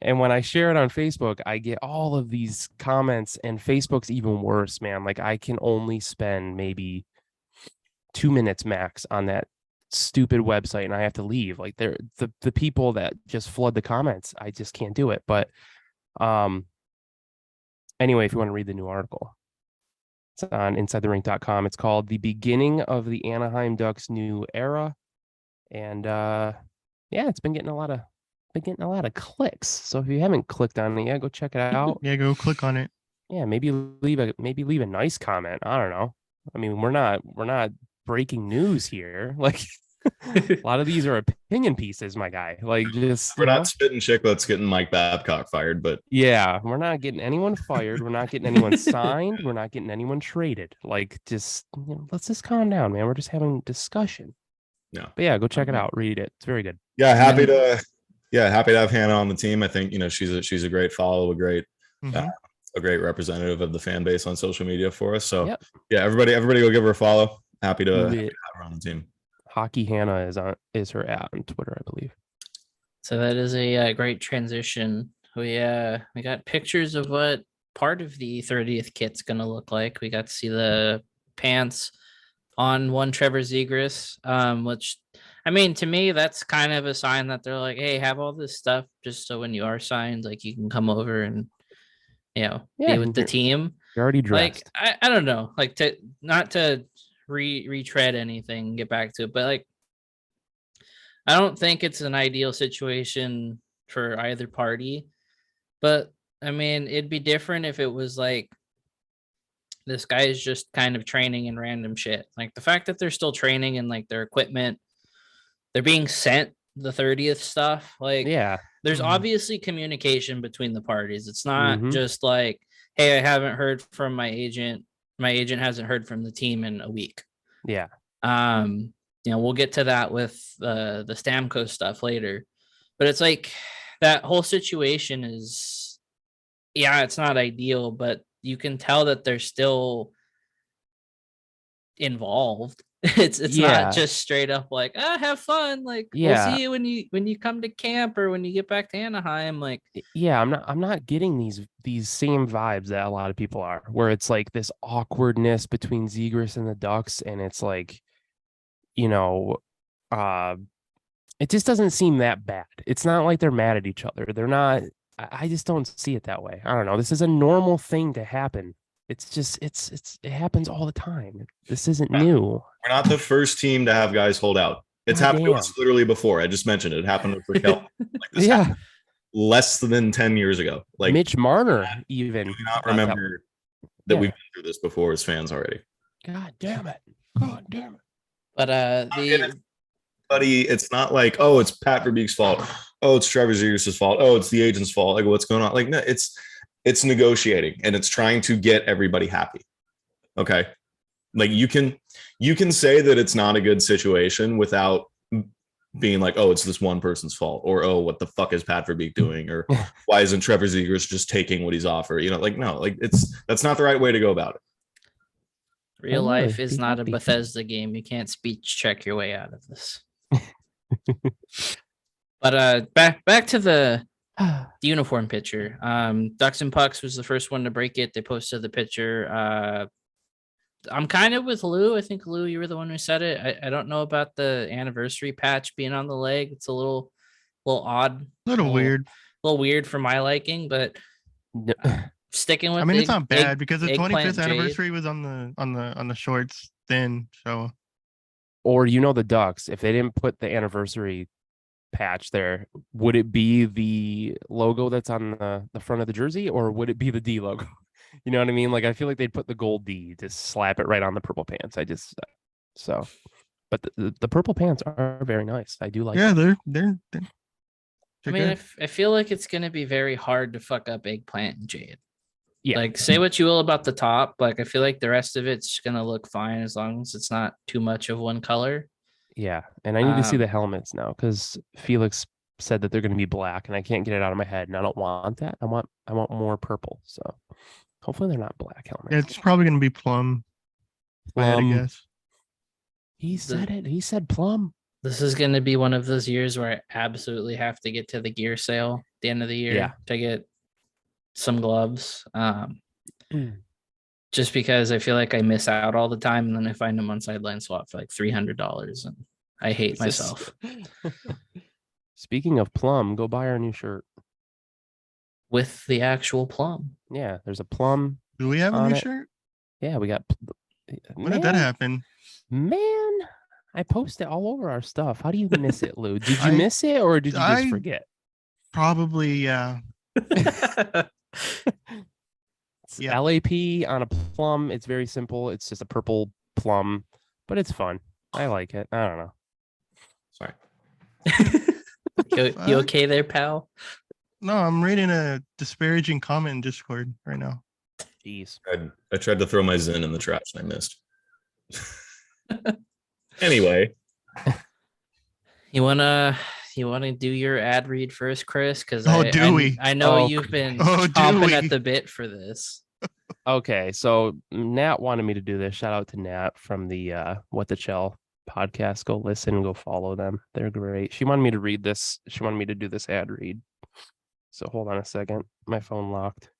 And when I share it on Facebook, I get all of these comments, and Facebook's even worse, man. Like, I can only spend maybe 2 minutes max on that stupid website, and I have to leave. Like, they're the people that just flood the comments, I just can't do it. But anyway, if you want to read the new article, it's on InsideTheRink.com. It's called "The Beginning of the Anaheim Ducks' New Era," and yeah, it's been getting a lot of clicks. So if you haven't clicked on it yet, go check it out. Yeah, go click on it. Yeah, maybe leave a nice comment. I don't know. I mean, we're not breaking news here. Like, a lot of these are opinion pieces, my guy. Like, just We're not spitting chicklets getting Mike Babcock fired, but yeah, we're not getting anyone fired. We're not getting anyone signed. We're not getting anyone traded. Like, just let's just calm down, man. We're just having discussion. Yeah. But yeah, go check it out. Read it. It's very good. yeah, happy to have Hannah on the team. I think she's a great follow, a great Mhm. representative of the fan base on social media for us. So Yep. yeah, everybody go give her a follow. Happy to Lit. have her on the team. Hockey Hannah is her at on Twitter, I believe. So that is a great transition. We got pictures of what part of the 30th kit's gonna look like. We got to see the pants on one Trevor Zegras, which, I mean, to me, that's kind of a sign that they're like, hey, have all this stuff just so when you are signed, like, you can come over and Yeah, be with the you're- team. You're already Like, dressed. I don't know, like, to not to retread anything, get back to it, but like, I don't think it's an ideal situation for either party. But I mean, it'd be different if it was like this guy is just kind of training in random shit. Like, the fact that they're still training and like their equipment, they're being sent the 30th stuff. Like, Yeah. there's Mhm. obviously communication between the parties. It's not Mhm. just like, hey, I haven't heard from my agent. My agent hasn't heard from the team in a week. Yeah. We'll get to that with the Stamkos stuff later. But it's like that whole situation is, yeah, it's not ideal, but you can tell that they're still involved. It's Yeah. not just straight up like, have fun. Like we'll Yeah. see you when you come to camp or when you get back to Anaheim. Like Yeah, I'm not getting these same vibes that a lot of people are, where it's like this awkwardness between Zegras and the Ducks, and it's like, you know, uh, it just doesn't seem that bad. It's not like they're mad at each other. They're not. I just don't see it that way. I don't know. This is a normal thing to happen. It's just it happens all the time. This isn't new. We're not the first team to have guys hold out. It's happened to us literally before. I just mentioned it. It happened with Raquel. Like this Yeah, happened less than 10 years ago. Like Mitch Marner even. do not remember that we've been through this before as fans already. God damn it. God damn it. but the Buddy, it's not like, oh, it's Pat Verbeek's fault. Oh, it's Trevor Zegras' fault. Oh, it's the agent's fault. Like, what's going on? Like, no, it's negotiating and it's trying to get everybody happy. Okay. Like you can say that it's not a good situation without being like, oh, it's this one person's fault, or oh, what the fuck is Pat Verbeek doing, or why isn't Trevor Zegras just taking what he's offered? You know, like no, like that's not the right way to go about it. real Oh, really? life is Be not happy. a Bethesda game. You can't speech check your way out of this. But back to the uniform picture. Ducks and Pucks was the first one to break it. They posted the picture. I'm kind of with Lou. I think Lou, you were the one who said it. I don't know about the anniversary patch being on the leg. It's a little odd, A little weird. a little weird for my liking, but No, sticking with. I mean, it's egg- not bad egg- because the eggplant 25th jade. anniversary was on the shorts then. So or the Ducks, if they didn't put the anniversary patch there, would it be the logo that's on the front of the jersey, or would it be the D logo? You know what I mean? Like I feel like they'd put the gold D, just slap it right on the purple pants. But the purple pants are very nice. I do like yeah, them. I they're mean, good. I feel like it's gonna be very hard to fuck up eggplant and jade. Yeah. Like, say what you will about the top, like I feel like the rest of it's gonna look fine as long as it's not too much of one color. Yeah, and I need to see the Um, helmets now because Felix said that they're going to be black, and I can't get it out of my head, and I don't want that. I want more purple. So hopefully they're not black helmets. Yeah, it's probably gonna be plum. If I had to Plum. guess. He said it. He said plum. This is gonna be one of those years where I absolutely have to get to the gear sale at the end of the year Yeah. to get some gloves. Mm. Just because I feel like I miss out all the time, and then I find them on Sideline Swap for like $300, and I hate myself Speaking of plum, go buy our new shirt. with the actual plum. Yeah, there's a plum. Do we have a On new it. shirt? Yeah, we got. When did that happen? Man, I post it all over our stuff. How do you miss it, Lou? Did you I- miss it, or did you just I- forget? Probably, yeah. It's Yeah. LAP on a plum. It's very simple. It's just a purple plum, but it's fun. I like it. I don't know. Sorry. You Fuck. okay there, pal? No, I'm reading a disparaging comment in Discord right now. Jeez. I tried to throw my Zen in the trash and I missed. Anyway, You wanna do your ad read first, Chris? Because Oh, do we? I know Oh, you've been Oh, do chomping we? at the bit for this. Okay, so Nat wanted me to do this. Shout out to Nat from the What the Chell podcast. Go listen, go follow them. They're great. She wanted me to read this. She wanted me to do this ad read. So hold on a second. My phone locked.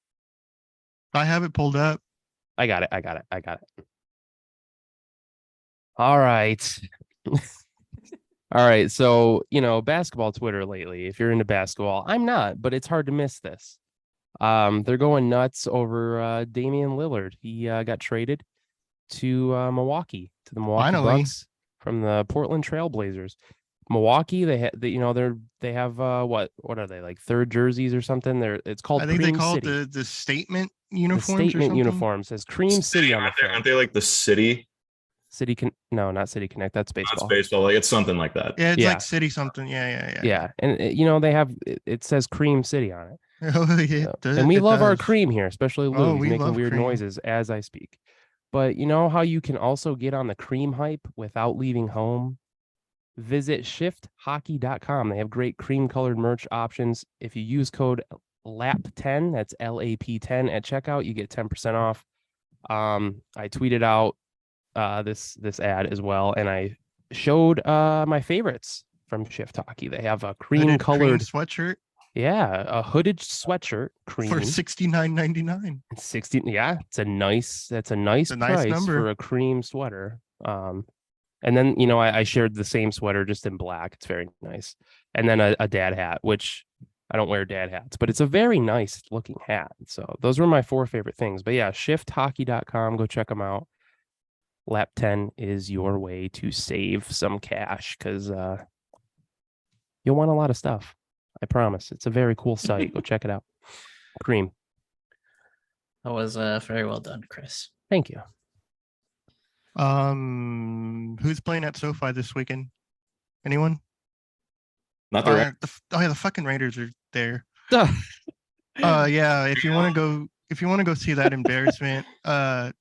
I have it pulled up. I got it. All right. All right. So, basketball Twitter lately, if you're into basketball, I'm not, but it's hard to miss this. They're going nuts over Damian Lillard. He got traded to Milwaukee, to the Milwaukee Finally. Bucks from the Portland Trail Blazers. Milwaukee, they have what are they, like third jerseys or something? It's called I think Cream they call City. it the statement The uniforms. or statement something. uniform says Cream City on the front. aren't they like the city? No, not City Connect. That's That's baseball. baseball. Like it's something like that. Yeah, it's Yeah. like city something. Yeah. Yeah, and they have it says Cream City on it. Oh, yeah. So- it does- and we it love our does. cream here, especially Lou. Oh, He's we making love weird cream. noises as I speak. But you know how you can also get on the cream hype without leaving home? Visit shifthockey.com. They have great cream colored merch options. If you use code LAP10, that's LAP10 at checkout, you get 10% off. I tweeted out this ad as well, and I showed my favorites from Shift Hockey. They have a cream Hooded colored, sweatshirt a hooded sweatshirt, cream. for $69.99. 60. Yeah, that's a nice It's a nice price number. for a cream sweater. And then I shared the same sweater just in black. It's very nice. And then a dad hat, which I don't wear dad hats, but it's a very nice looking hat. So those were my 4 favorite things. But yeah, shifthockey.com, go check them out. Lap 10 is your way to save some cash because you'll want a lot of stuff. I promise. It's a very cool site. Go check it out. Cream. That was very well done, Chris. Thank you. Who's playing at SoFi this weekend? Anyone? Not the right. The fucking Raiders are there. Duh. Yeah. If you want to go see that embarrassment, get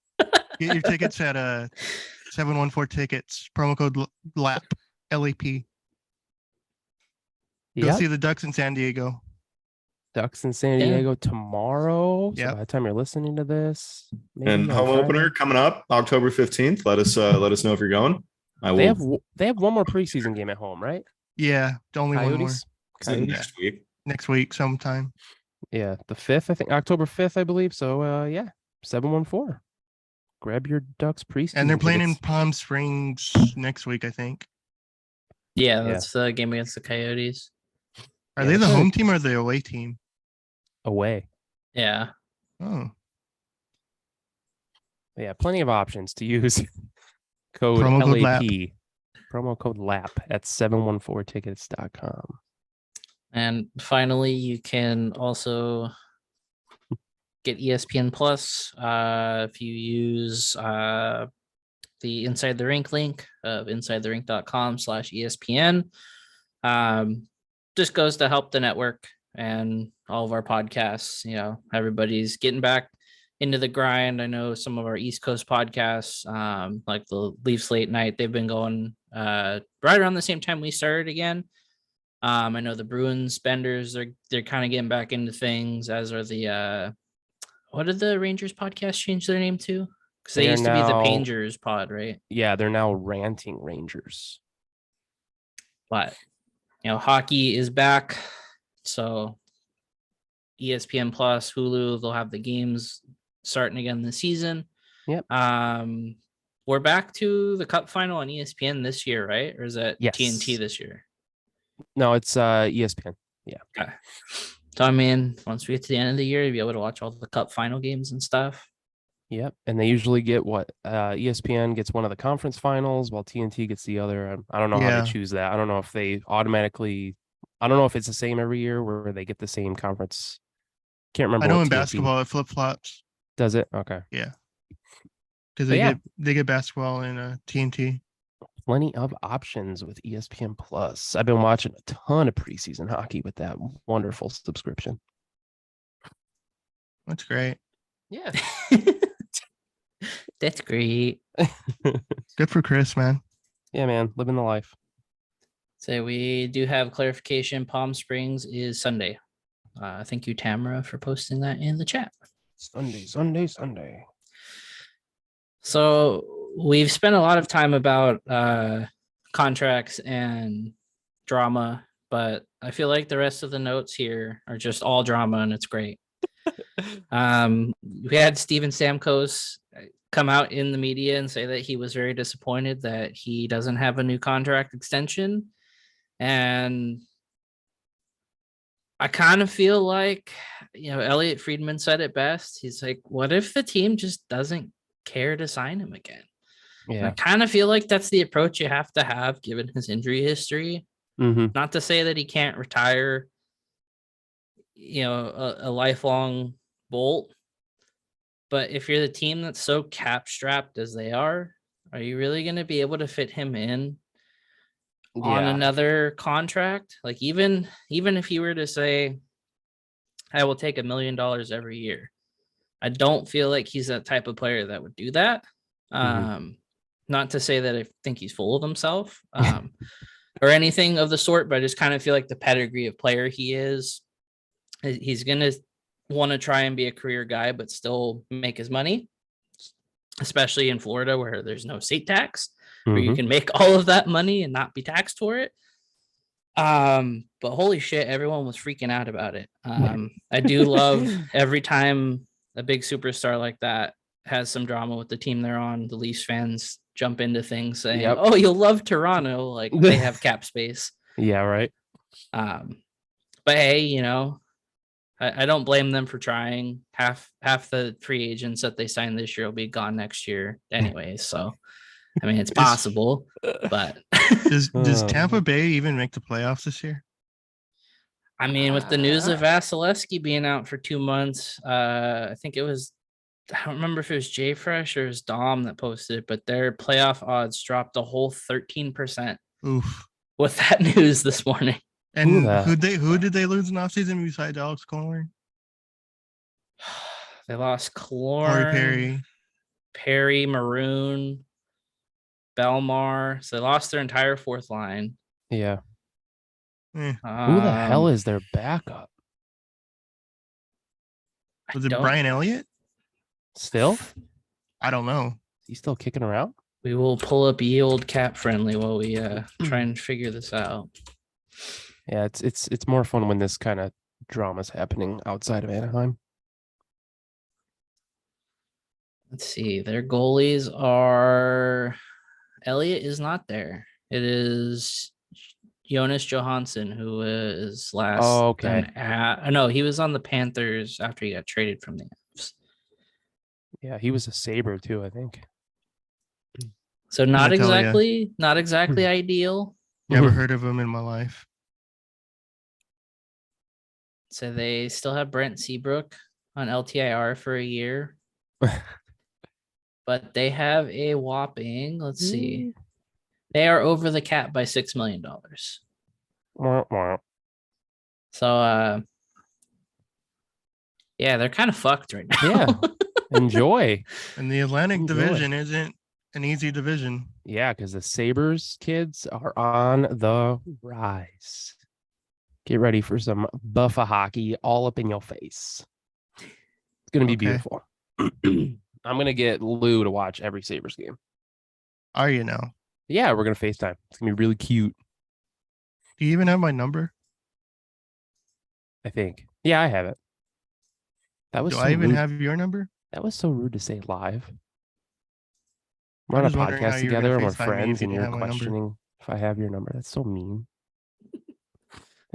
your tickets at 714 tickets. Promo code LAP LAP. Go Yep. see the Ducks in San Diego. Ducks in San Yeah. Diego tomorrow. So Yep. by the time you're listening to this, maybe And on home Friday. opener coming up October 15th. Let us know if you're going. I They will. have one more preseason game at home, right? Yeah, only one more Coyotes. Is it Coyotes. next week. next week sometime. Yeah, the 5th, I think, October 5th, I believe. So yeah, 714. Grab your Ducks preseason. And they're playing in tickets. Palm Springs next week, I think. Yeah, Yeah. that's the game against the Coyotes. Are Yeah, they the that's home team or the away team? away. Yeah. Oh, Yeah, plenty of options to use. Code Promo code LAP. LAP. Promo code LAP at 714tickets.com. And finally, you can also get ESPN Plus if you use the Inside the Rink link of insidetherink.com/ESPN. Just goes to help the network and all of our podcasts. Everybody's getting back into the grind. I know some of our East Coast podcasts, like the Leafs Late Night, they've been going right around the same time we started again. I know the Bruins Benders, they're kind of getting back into things, as are the what did the Rangers podcast change their name to? Because they They are used to be the now- Pangers pod, right? Yeah, they're now ranting Rangers. But hockey is back. So ESPN Plus, Hulu, they'll have the games starting again this season. Yep. We're back to the Cup final on ESPN this year, right? Or is that Yes. TNT this year? No, it's ESPN. Okay. So I mean, once we get to the end of the year, you'll be able to watch all the Cup final games and stuff. Yep. And they usually get what? ESPN gets one of the conference finals while TNT gets the other. I don't know how Yeah. they choose that. I don't know if they automatically, I don't know if it's the same every year where they get the same conference. Can't remember. I know what in TNT basketball it flip flops does it? Okay. because But they yeah. get basketball in TNT. Plenty of options with ESPN Plus. I've been watching a ton of preseason hockey with that wonderful subscription. That's great. Yeah. That's great. Good for Chris, man. Yeah, man. Living the life. So we do have clarification. Palm Springs is Sunday. Thank you, Tamara, for posting that in the chat. Sunday. So we've spent a lot of time about contracts and drama, but I feel like the rest of the notes here are just all drama, and it's great. We had Steven Stamkos come out in the media and say that he was very disappointed that he doesn't have a new contract extension. And I kind of feel like, Elliot Friedman said it best. He's like, what if the team just doesn't care to sign him again? And I Yeah. kind of feel like that's the approach you have to have given his injury history. Mm-hmm. Not to say that he can't retire, a lifelong Bolt. But if you're the team that's so cap strapped as they are you really going to be able to fit him in on another contract? Like even if you were to say, I will take $1 million every year, I don't feel like he's that type of player that would do that. Not to say that I think he's full of himself or anything of the sort, but I just kind of feel like the pedigree of player he is, he's going to want to try and be a career guy, but still make his money. especially in Florida where there's no state tax, where you Mhm. can make all of that money and not be taxed for it. But holy shit, everyone was freaking out about it. I do love every time a big superstar like that has some drama with the team they're on, the Leafs fans jump into things saying, Yep. "Oh, you'll love Toronto," like they have cap space. Yeah, right. But hey, you know, I don't blame them for trying. Half the free agents that they signed this year will be gone next year anyway. So I mean, it's possible, but Does Oh. Tampa Bay even make the playoffs this year? I mean, with the news of Vasilevsky being out for 2 months, I think it was, I don't remember if it was Jay Fresh or it was Dom that posted it, but their playoff odds dropped a whole 13% Oof. with that news this morning. And that? who did they lose in offseason besides Alex Color? They lost Corey Clorn, Perry, Maroon, Belmar. So they lost their entire fourth line. Yeah. Eh, Who the hell is their backup? was it Brian Elliott? Still? I don't know. He's still kicking around? We will pull up Yield Cap Friendly while we try and figure this out. Yeah, it's more fun when this kind of drama's happening outside of Anaheim. Let's see. Their goalies are Elliott is not there. It is Jonas Johansson, who is last. Oh, okay. No, he was on the Panthers after he got traded from the Avs. Yeah, he was a Sabre too, I think. So not I tell ya. exactly ideal. Never heard of him in my life. So they still have Brent Seabrook on LTIR for a year. But they have a whopping, let's see. They are over the cap by $6 million. So yeah, they're kind of fucked right now. Yeah. Enjoy. And the Atlantic Enjoy. Division isn't an easy division. Yeah, because the Sabres kids are on the rise. Get ready for some buffa hockey all up in your face. It's gonna be Okay. beautiful. I'm gonna get Lou to watch every Sabres game. Are you now? Yeah, we're gonna FaceTime. It's gonna be really cute, Do you even have my number? I think. Yeah, I have it. That was Do so I even rude. have your number? That was so rude to say live. I We're on a was wondering how podcast you were together gonna and we're FaceTime me if friends you and didn't you're have my number. questioning if I have your number. That's so mean.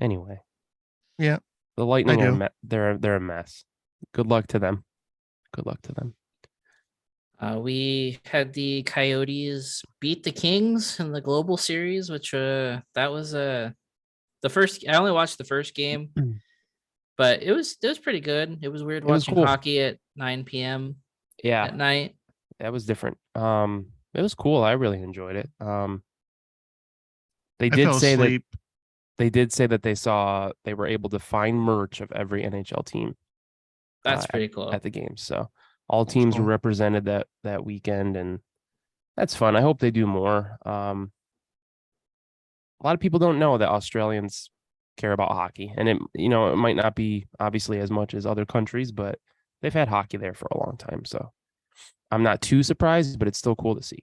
Anyway. Yeah, The Lightning I are do. they're a mess. Good luck to them. Good luck to them. We had the Coyotes beat the Kings in the Global Series, which that was the first. I only watched the first game, but it was pretty good. It was weird It was watching cool. hockey at 9 p.m. Yeah, at night. that was different. It was cool. I really enjoyed it. They I did fell say that asleep. they were able to find merch of every NHL team That's pretty cool. at the game. So all teams were cool. represented that weekend, and that's fun. I hope they do more. A lot of people don't know that Australians care about hockey, and it might not be obviously as much as other countries, but they've had hockey there for a long time. So I'm not too surprised, but it's still cool to see.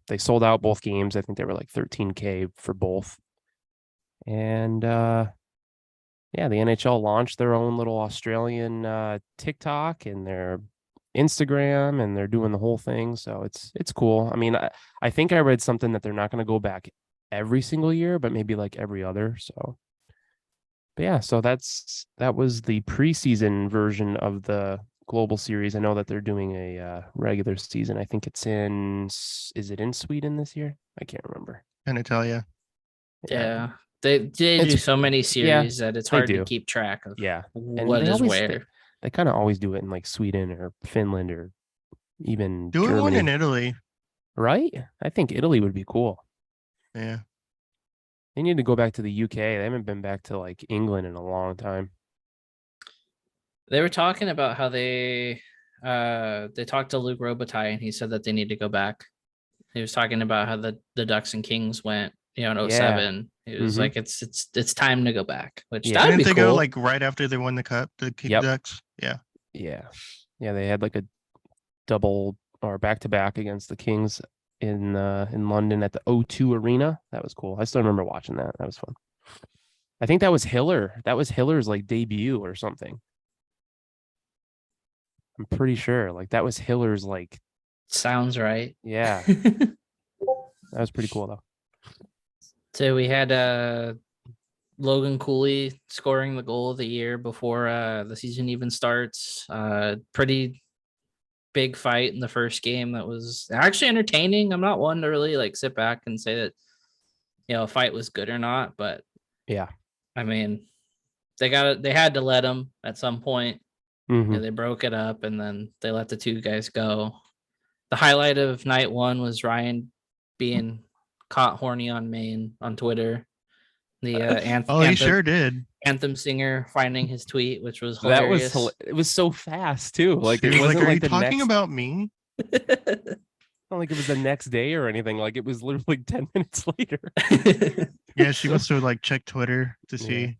They sold out both games. I think they were like 13K for both. And yeah, the NHL launched their own little Australian TikTok and their Instagram, and they're doing the whole thing. So it's cool. I mean, I think I read something that they're not going to go back every single year, but maybe like every other. So, but yeah, so that was the preseason version of the Global Series. I know that they're doing a regular season. I think is it in Sweden this year? I can't remember. Uh, Can I tell you? Yeah. They do It's- so many series that it's they hard to do. keep track of Yeah. And what they is always- where. They kind of always do it in like Sweden or Finland or even Do it one Germany, in Italy. right? I think Italy would be cool. Yeah. They need to go back to the UK. They haven't been back to like England in a long time. They were talking about how they talked to Luke Robitaille and he said that they need to go back. He was talking about how the Ducks and Kings went, in Yeah. 07. He was Mhm. like, it's time to go back, which Yeah. that'd Didn't be they cool. go like right after they won the cup, the Yep. Ducks? Yeah. Yeah. They had like a double or back to back against the Kings in London at the O2 Arena. That was cool. I still remember watching that. That was fun. I think that was Hiller. That was Hiller's like debut or something. I'm pretty sure. Like that was Hiller's like, Sounds right. yeah, that was pretty cool though. So we had Logan Cooley scoring the goal of the year before the season even starts. Pretty big fight in the first game that was actually entertaining. I'm not one to really like sit back and say that a fight was good or not, but Yeah. I mean, they had to let him at some point. Mhm. They broke it up and then they let the two guys go. The highlight of night one was Ryan being caught horny on Maine on Twitter. The Oh, he sure did. anthem singer finding his tweet, which was That hilarious. was it was so fast too. Like He it was wasn't like, "Are like you the talking next, about me?" not like it was the next day or anything. Like it was literally 10 minutes later. Yeah, she must have like checked Twitter to Yeah. see.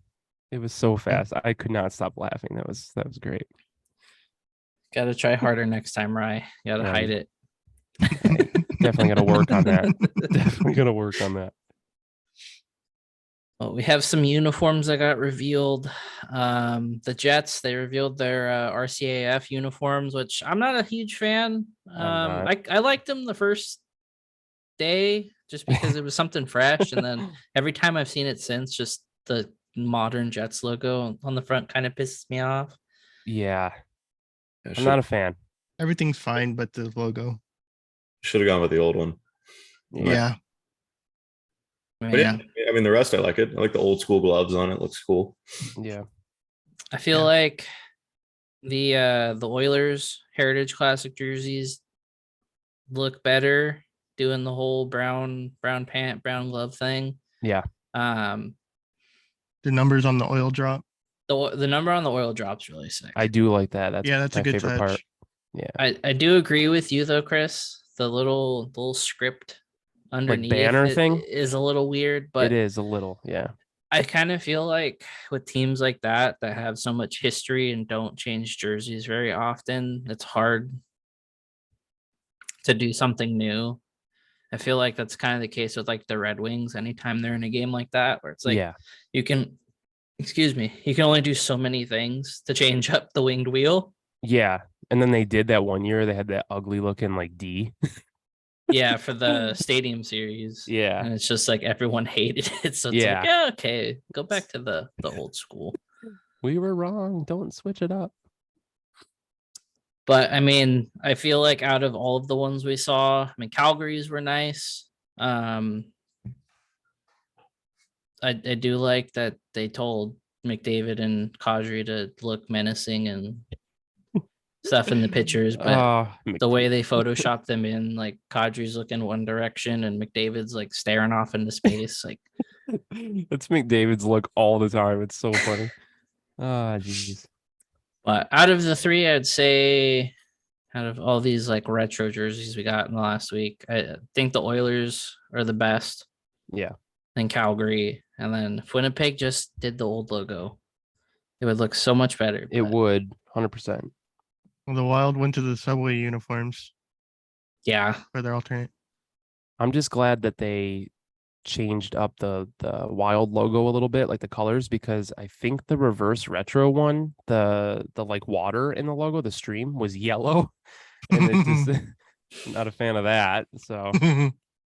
It was so fast. I could not stop laughing. That was great. Gotta try harder next time, Rye. Gotta Yeah, hide it. Definitely gotta work on that. Definitely gotta work on that. Well, we have some uniforms that got revealed. The Jets, they revealed their RCAF uniforms, which I'm not a huge fan. not. I liked them the first day just because it was something fresh, and then every time I've seen it since, just the modern Jets logo on the front kind of pisses me off. Yeah, I I'm not a fan. Everything's fine, but the logo. should have gone with the old one. Yeah. I But mean, yeah, I mean the rest I like it. I like the old school gloves on it. Looks cool. Yeah. I feel Yeah. like the Oilers Heritage Classic jerseys look better doing the whole brown pant, brown glove thing. Yeah. The The numbers on the oil drop. number on the oil drop's really sick. I do like that. That's Yeah, that's my a good favorite touch. part. Yeah. I do agree with you though, Chris. The little script underneath banner it thing? is a little weird, but It is a little, yeah. I kind of feel like with teams like that have so much history and don't change jerseys very often, it's hard to do something new. I feel like that's kind of the case with like the Red Wings anytime they're in a game like that, where it's like yeah. you can only do so many things to change up the winged wheel. Yeah. And then they did that one year. They had that ugly looking like D. Yeah, for the stadium series. Yeah. And it's just like everyone hated it. So it's Yeah. like, yeah, okay, go back to the old school. We were wrong. Don't switch it up. But I mean, I feel like out of all of the ones we saw, I mean, Calgary's were nice. I do like that they told McDavid and Kadri to look menacing and stuff in the pictures, but the way they photoshopped them in, like Kadri's looking one direction and McDavid's like staring off into space. Like Let's McDavid's look all the time. It's so funny. Ah, jeez. but out of the three, I'd say out of all these like retro jerseys we got in the last week, I think the Oilers are the best. Yeah. Then Calgary, and then if Winnipeg just did the old logo, it would look so much better. It but would 100%. Well, the Wild went to the Subway uniforms yeah, for their alternate. I'm just glad that they changed up the Wild logo a little bit, like the colors, because I think the reverse retro one, the like water in the logo, the stream was yellow, and it just not a fan of that. So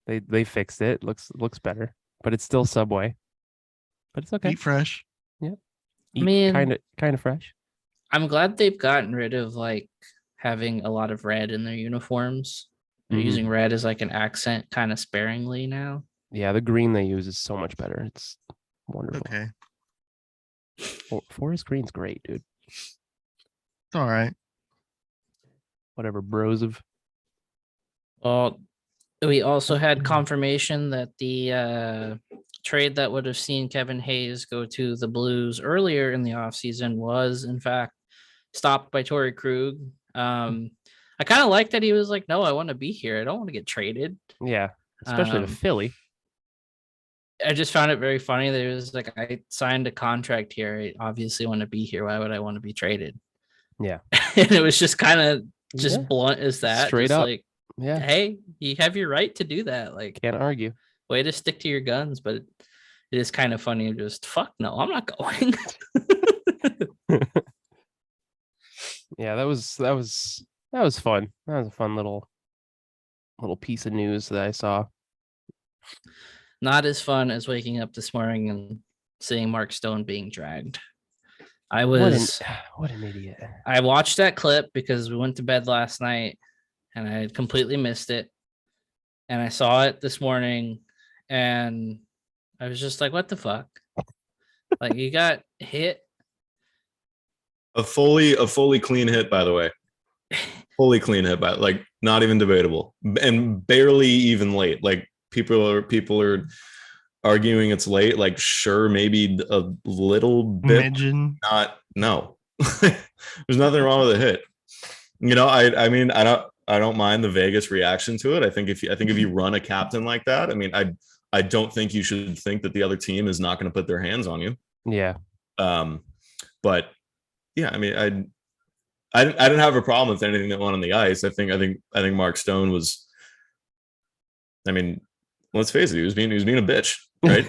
they fixed it. Looks better, but it's still Subway. But it's okay. Eat fresh. mean- kind of fresh. I'm glad they've gotten rid of like having a lot of red in their uniforms. They're Mhm. using red as like an accent kind of sparingly now. Yeah, the green they use is so much better. It's wonderful. Okay. Forest Green's great, dude. It's all right. Whatever, bros of. Well, we also had confirmation that the trade that would have seen Kevin Hayes go to the Blues earlier in the offseason was in fact stopped by Torrey Krug. I kind of like that he was like, no, I want to be here. I don't want to get traded. Yeah, especially to Um, Philly. I just found it very funny that it was like, I signed a contract here. I obviously want to be here. Why would I want to be traded? Yeah. And it was just kind of just Yeah, blunt as that. Straight just up. like, yeah, hey, you have your right to do that. Like, can't argue. way to stick to your guns, but it is kind of funny. Just fuck no, I'm not going. Yeah, that was fun. That was a fun little piece of news that I saw. Not as fun as waking up this morning and seeing Mark Stone being dragged. I was What an idiot. I watched that clip because we went to bed last night and I had completely missed it. And I saw it this morning and I was just like, what the fuck? Like, you got hit. A fully clean hit, by the way. Fully clean hit, by like not even debatable, and barely even late. Like people are arguing it's late. Like sure, maybe a little bit. Midgen. Not no. There's nothing wrong with a hit. You know, I mean, I don't mind the Vegas reaction to it. I think if you run a captain like that, I mean, I don't think you should think that the other team is not going to put their hands on you. Yeah. But yeah, I mean, I didn't have a problem with anything that went on the ice. I think Mark Stone was. I mean, let's face it, he was being a bitch, right?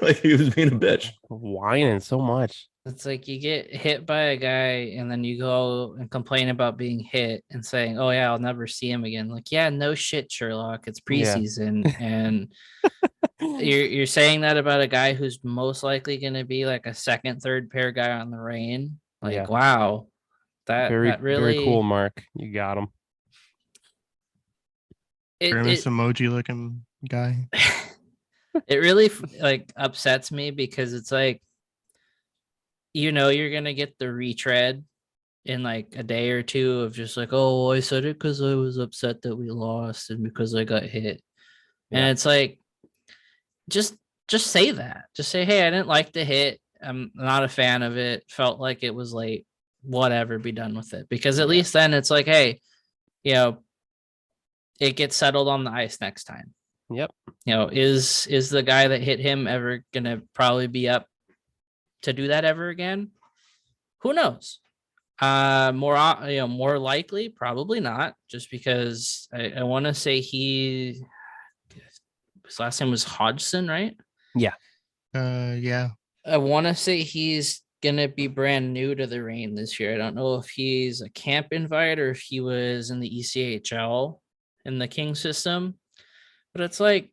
Like he was being a bitch, Whining so much. It's like you get hit by a guy and then you go and complain about being hit and saying, oh yeah, I'll never see him again. Like, yeah, no shit, Sherlock. It's Yeah. preseason. And you're saying that about a guy who's most likely going to be like a second, third pair guy on the Reign. Like, Yeah. wow. That really very cool, Mark. You got him. Grimace emoji looking guy. It really like upsets me because it's like, you know, you're gonna get the retread in like a day or two of just like, oh, I said it because I was upset that we lost and because I got hit. And Yeah. it's like, just say that. Just say, hey, I didn't like the hit. I'm not a fan of it. Felt like it was late. Whatever, be done with it. Because at least then it's like, hey, you know, it gets settled on the ice next time. Yep. You know, is the guy that hit him ever gonna probably be up to do that ever again? Who knows? More likely, probably not, just because I want to say his last name was Hodgson, right? Yeah. I want to say he's gonna be brand new to the Reign this year. I don't know if he's a camp invite or if he was in the ECHL in the King system, but it's like,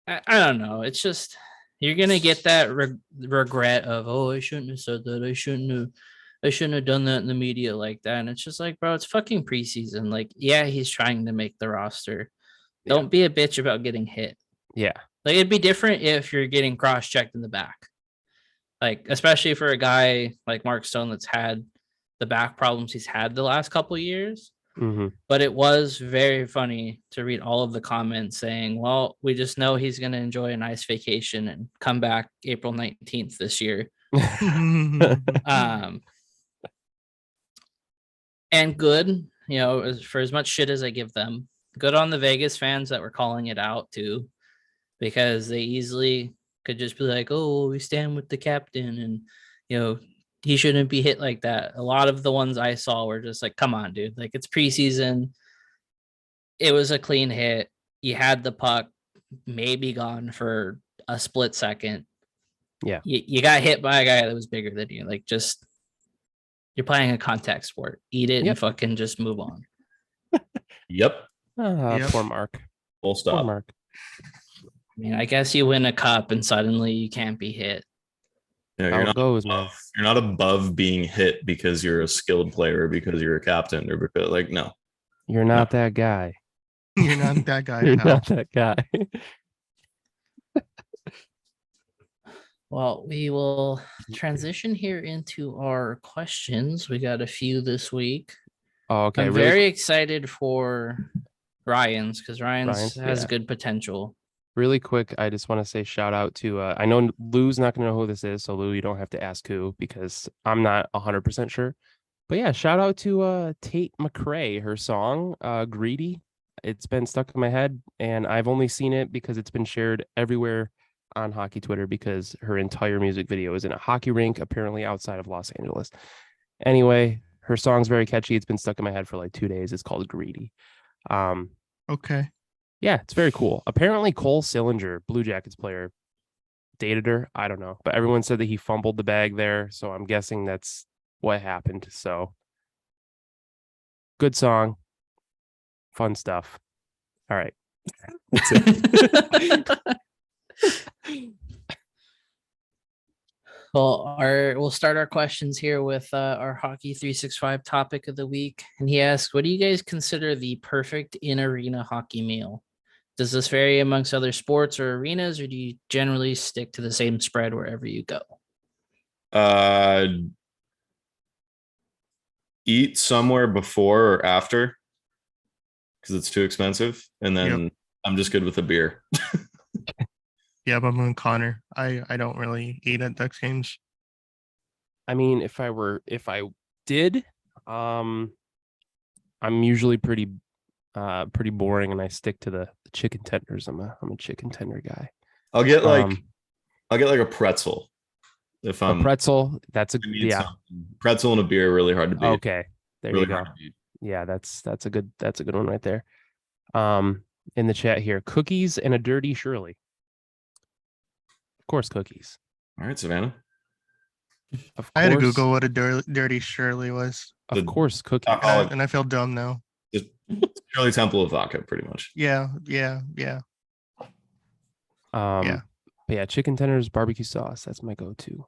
I don't know. It's just, you're gonna get that regret of, oh, I shouldn't have said that. I shouldn't have done that in the media like that. And it's just like, bro, it's fucking preseason. Like, yeah, he's trying to make the roster. Yeah. Don't be a bitch about getting hit. Yeah. Like, it'd be different if you're getting cross-checked in the back. Like, especially for a guy like Mark Stone that's had the back problems he's had the last couple of years. Mm-hmm. But it was very funny to read all of the comments saying, well, we just know he's going to enjoy a nice vacation and come back April 19th this year. And good, you know, for as much shit as I give them, good on the Vegas fans that were calling it out too, because they easily could just be like, oh, we stand with the captain and, you know, he shouldn't be hit like that. A lot of the ones I saw were just like, come on, dude. Like, it's preseason. It was a clean hit. You had the puck, maybe gone for a split second. Yeah. You got hit by a guy that was bigger than you. Like, just, you're playing a contact sport. Eat it and fucking just move on. Yep. Poor Mark. Full stop. Poor Mark. I mean, I guess you win a cup and suddenly you can't be hit. You know, How you're it not goes, man. you're not above being hit because you're a skilled player, because you're a captain, or because like no. You're not that guy. You're not that guy. You're pal. not that guy. Well, we will transition here into our questions. We got a few this week. Oh, okay. I'm very excited for Ryan's because Ryan's has yeah. good potential. Really quick, I just want to say shout out to, I know Lou's not going to know who this is. So Lou, you don't have to ask who because I'm not 100% sure. But yeah, shout out to Tate McRae, her song, Greedy. It's been stuck in my head and I've only seen it because it's been shared everywhere on hockey Twitter because her entire music video is in a hockey rink, apparently outside of Los Angeles. Anyway, Her song's very catchy. It's been stuck in my head for like 2 days. It's called Greedy. Okay. Yeah, it's very cool. Apparently Cole Sillinger, Blue Jackets player, dated her. I don't know, but everyone said that he fumbled the bag there, so I'm guessing that's what happened. So good song, fun stuff. All right. That's it. Well, we'll start our questions here with our Hockey 365 topic of the week. And he asks, what do you guys consider the perfect in-arena hockey meal? Does this vary amongst other sports or arenas, or do you generally stick to the same spread wherever you go? Eat somewhere before or after because it's too expensive, and then I'm just good with a beer. Yeah, but I'm with Connor. I don't really eat at Ducks games. I mean, if I did, I'm usually pretty boring, and I stick to the chicken tenders. I'm a chicken tender guy. I'll get like a pretzel if A I'm pretzel. That's a I need yeah. something. Pretzel and a beer are really hard to beat. Okay, there Really you go. hard to beat. Yeah, that's a good one right there. In the chat here, cookies and a dirty Shirley. Of course, cookies. All right, Savannah. Of I had to course, Google what a dirty Shirley was, of The course, cookies. alcoholic- and I feel dumb now. Just Shirley Temple of vodka, pretty much. Yeah. But yeah, chicken tenders, barbecue sauce. That's my go-to.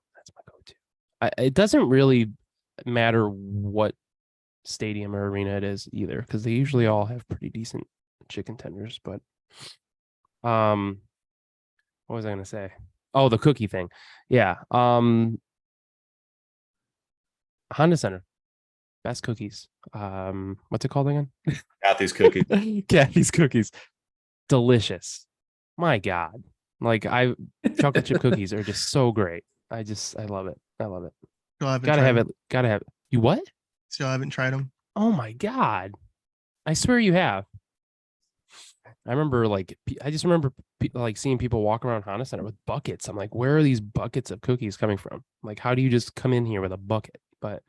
It doesn't really matter what stadium or arena it is either, because they usually all have pretty decent chicken tenders. But what was I gonna say? Oh, the cookie thing. Yeah. Honda Center, best cookies. What's it called again? Kathy's cookies. Kathy's cookies. Delicious. My God. Like chocolate chip cookies are just so great. I love it. Still haven't Gotta tried have them. it. Gotta have it. You what? Still haven't tried them. Oh my God. I swear you have. I remember I just remember like seeing people walk around Honda Center with buckets. I'm like, where are these buckets of cookies coming from? Like, how do you just come in here with a bucket? But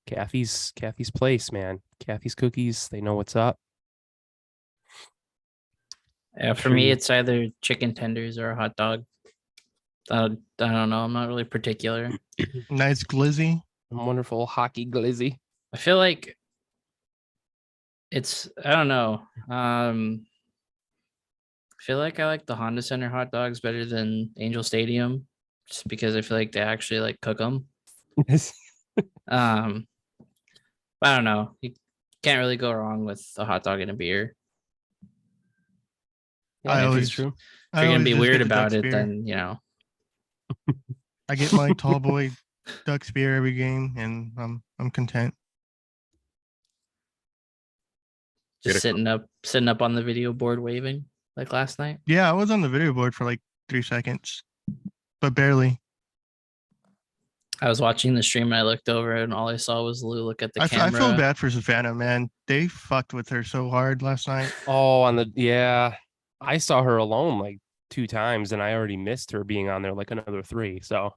Kathy's place, man. Kathy's cookies, they know what's up. Yeah, for Sure me, you- it's either chicken tenders or a hot dog. I don't know. I'm not really particular. Nice glizzy. Wonderful hockey glizzy. I feel like I don't know. I feel like I like the Honda Center hot dogs better than Angel Stadium, just because I feel like they actually like cook them. I don't know. You can't really go wrong with a hot dog and a beer. I Yeah, always- it's true. If you're gonna be just weird get the about Ducks it, beer. then I get my tall boy Ducks beer every game, and I'm content. just sitting up on the video board waving like last night. Yeah, I was on the video board for like 3 seconds, but barely. I was watching the stream and I looked over and all I saw was Lou look at the I camera. feel bad for Savannah, man. They fucked with her so hard last night. Oh, I saw her alone like 2 times, and I already missed her being on there like another 3. So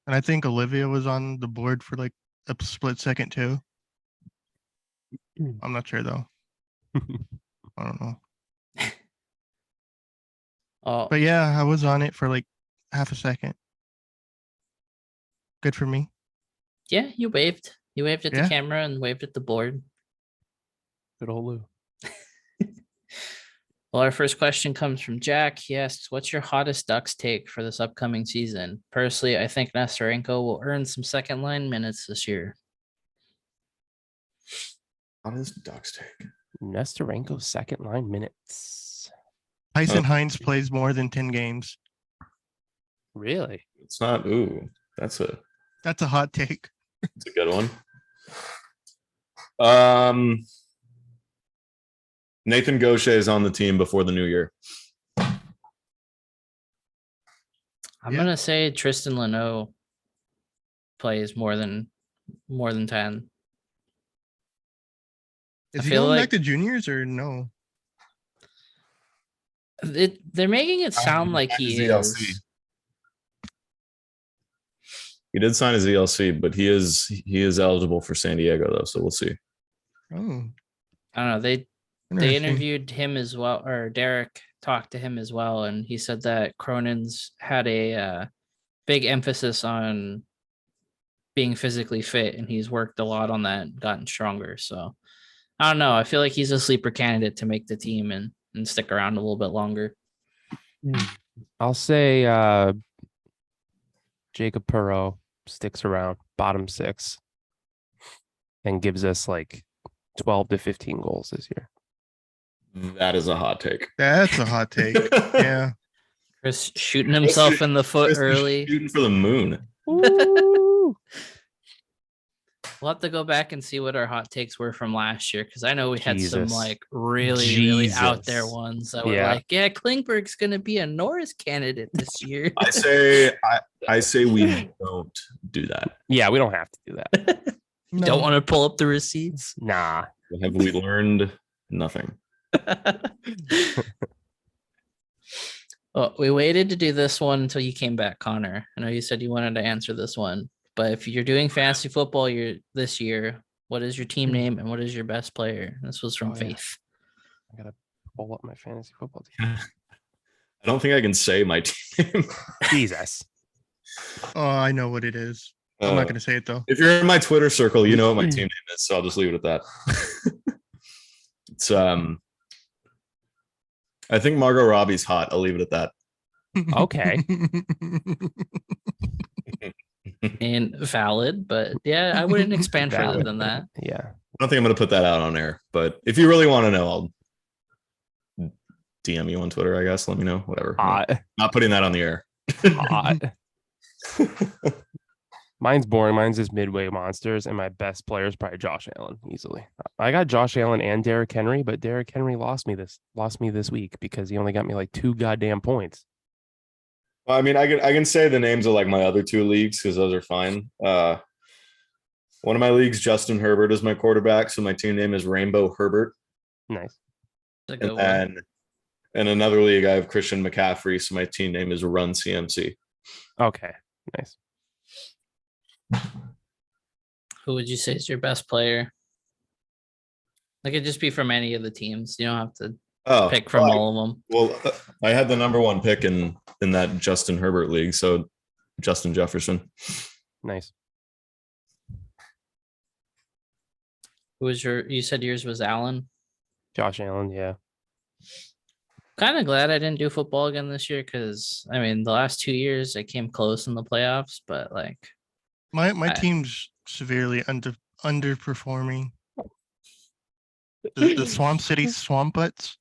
And I think Olivia was on the board for like a split second too. I'm not sure though. I don't know. Oh, But yeah, I was on it for like half a second. Good for me. yeah, you waved. You waved at Yeah. the camera and waved at the board. good old Lou. Well, our first question comes from Jack. He asks, what's your hottest Ducks take for this upcoming season? Personally, I think Nestorenko will earn some second line minutes this year. How does Ducks take? Nestorenko second line minutes. Tyson Oh. Hines plays more than 10 games. Really? It's not. Ooh, that's a That's a hot take. good one. Nathan Gaucher is on the team before the new year. I'm Yeah. gonna say Tristan Leno plays more than 10. Is I he feel going like- back to juniors or no? They're making it sound like he ZLC. is. He did sign his ELC, but he is eligible for San Diego though, so we'll see. Oh, I don't know. They interesting. interviewed him as well, or Derek talked to him as well, and he said that Cronin's had a big emphasis on being physically fit, and he's worked a lot on that, and gotten stronger. So I don't know. I feel like he's a sleeper candidate to make the team and stick around a little bit longer. I'll say Jacob Perot sticks around bottom 6 and gives us like 12 to 15 goals this year. That is a hot take. That's a hot take. Yeah. Chris shooting himself in the foot Chris is early. shooting for the moon. Ooh. We'll have to go back and see what our hot takes were from last year, because I know we had some Jesus. like really out there Jesus. ones that were Yeah. like, yeah, Klingberg's gonna be a Norris candidate this year. I say we don't do that. Yeah, we don't have to do that. You don't want to pull up the receipts. Nah. Have we learned nothing? Well, we waited to do this one until you came back, Connor. I know you said you wanted to answer this one, but if you're doing fantasy football this year, what is your team name and what is your best player? This was from Oh, yeah. Faith. I gotta pull up my fantasy football team. I don't think I can say my team. Jesus. Oh, I know what it is. I'm not going to say it though. If you're in my Twitter circle, you know what my team name is, so I'll just leave it at that. It's I think Margot Robbie's hot. I'll leave it at that. Okay. And valid, but yeah, I wouldn't expand further Valid. than that. Yeah. I don't think I'm going to put that out on air, but if you really want to know, I'll DM you on Twitter, I guess. Let me know, whatever. Hot. Not putting that on the air. Hot. Mine's boring. Mine's just midway monsters, and my best player is probably Josh Allen easily. I got Josh Allen and Derrick Henry, but Derrick Henry lost me this week because he only got me like 2 goddamn points. Well, I mean, I can say the names of like my other 2 leagues because those are fine. One of my leagues, Justin Herbert is my quarterback, so my team name is Rainbow Herbert. Nice. It's a good And one. then in another league, I have Christian McCaffrey, so my team name is Run CMC. Okay. Nice. Who would you say is your best player? Like, it could just be from any of the teams. You don't have to Oh, pick from well, all of them. Well, I had the number 1 pick in that Justin Herbert league, so Justin Jefferson. Nice. Who was you said yours was Allen? Josh Allen. Yeah. Kind of glad I didn't do football again this year, because I mean, the last 2 years I came close in the playoffs, but like, My I- team's severely underperforming. The Swamp City Swamp Butts.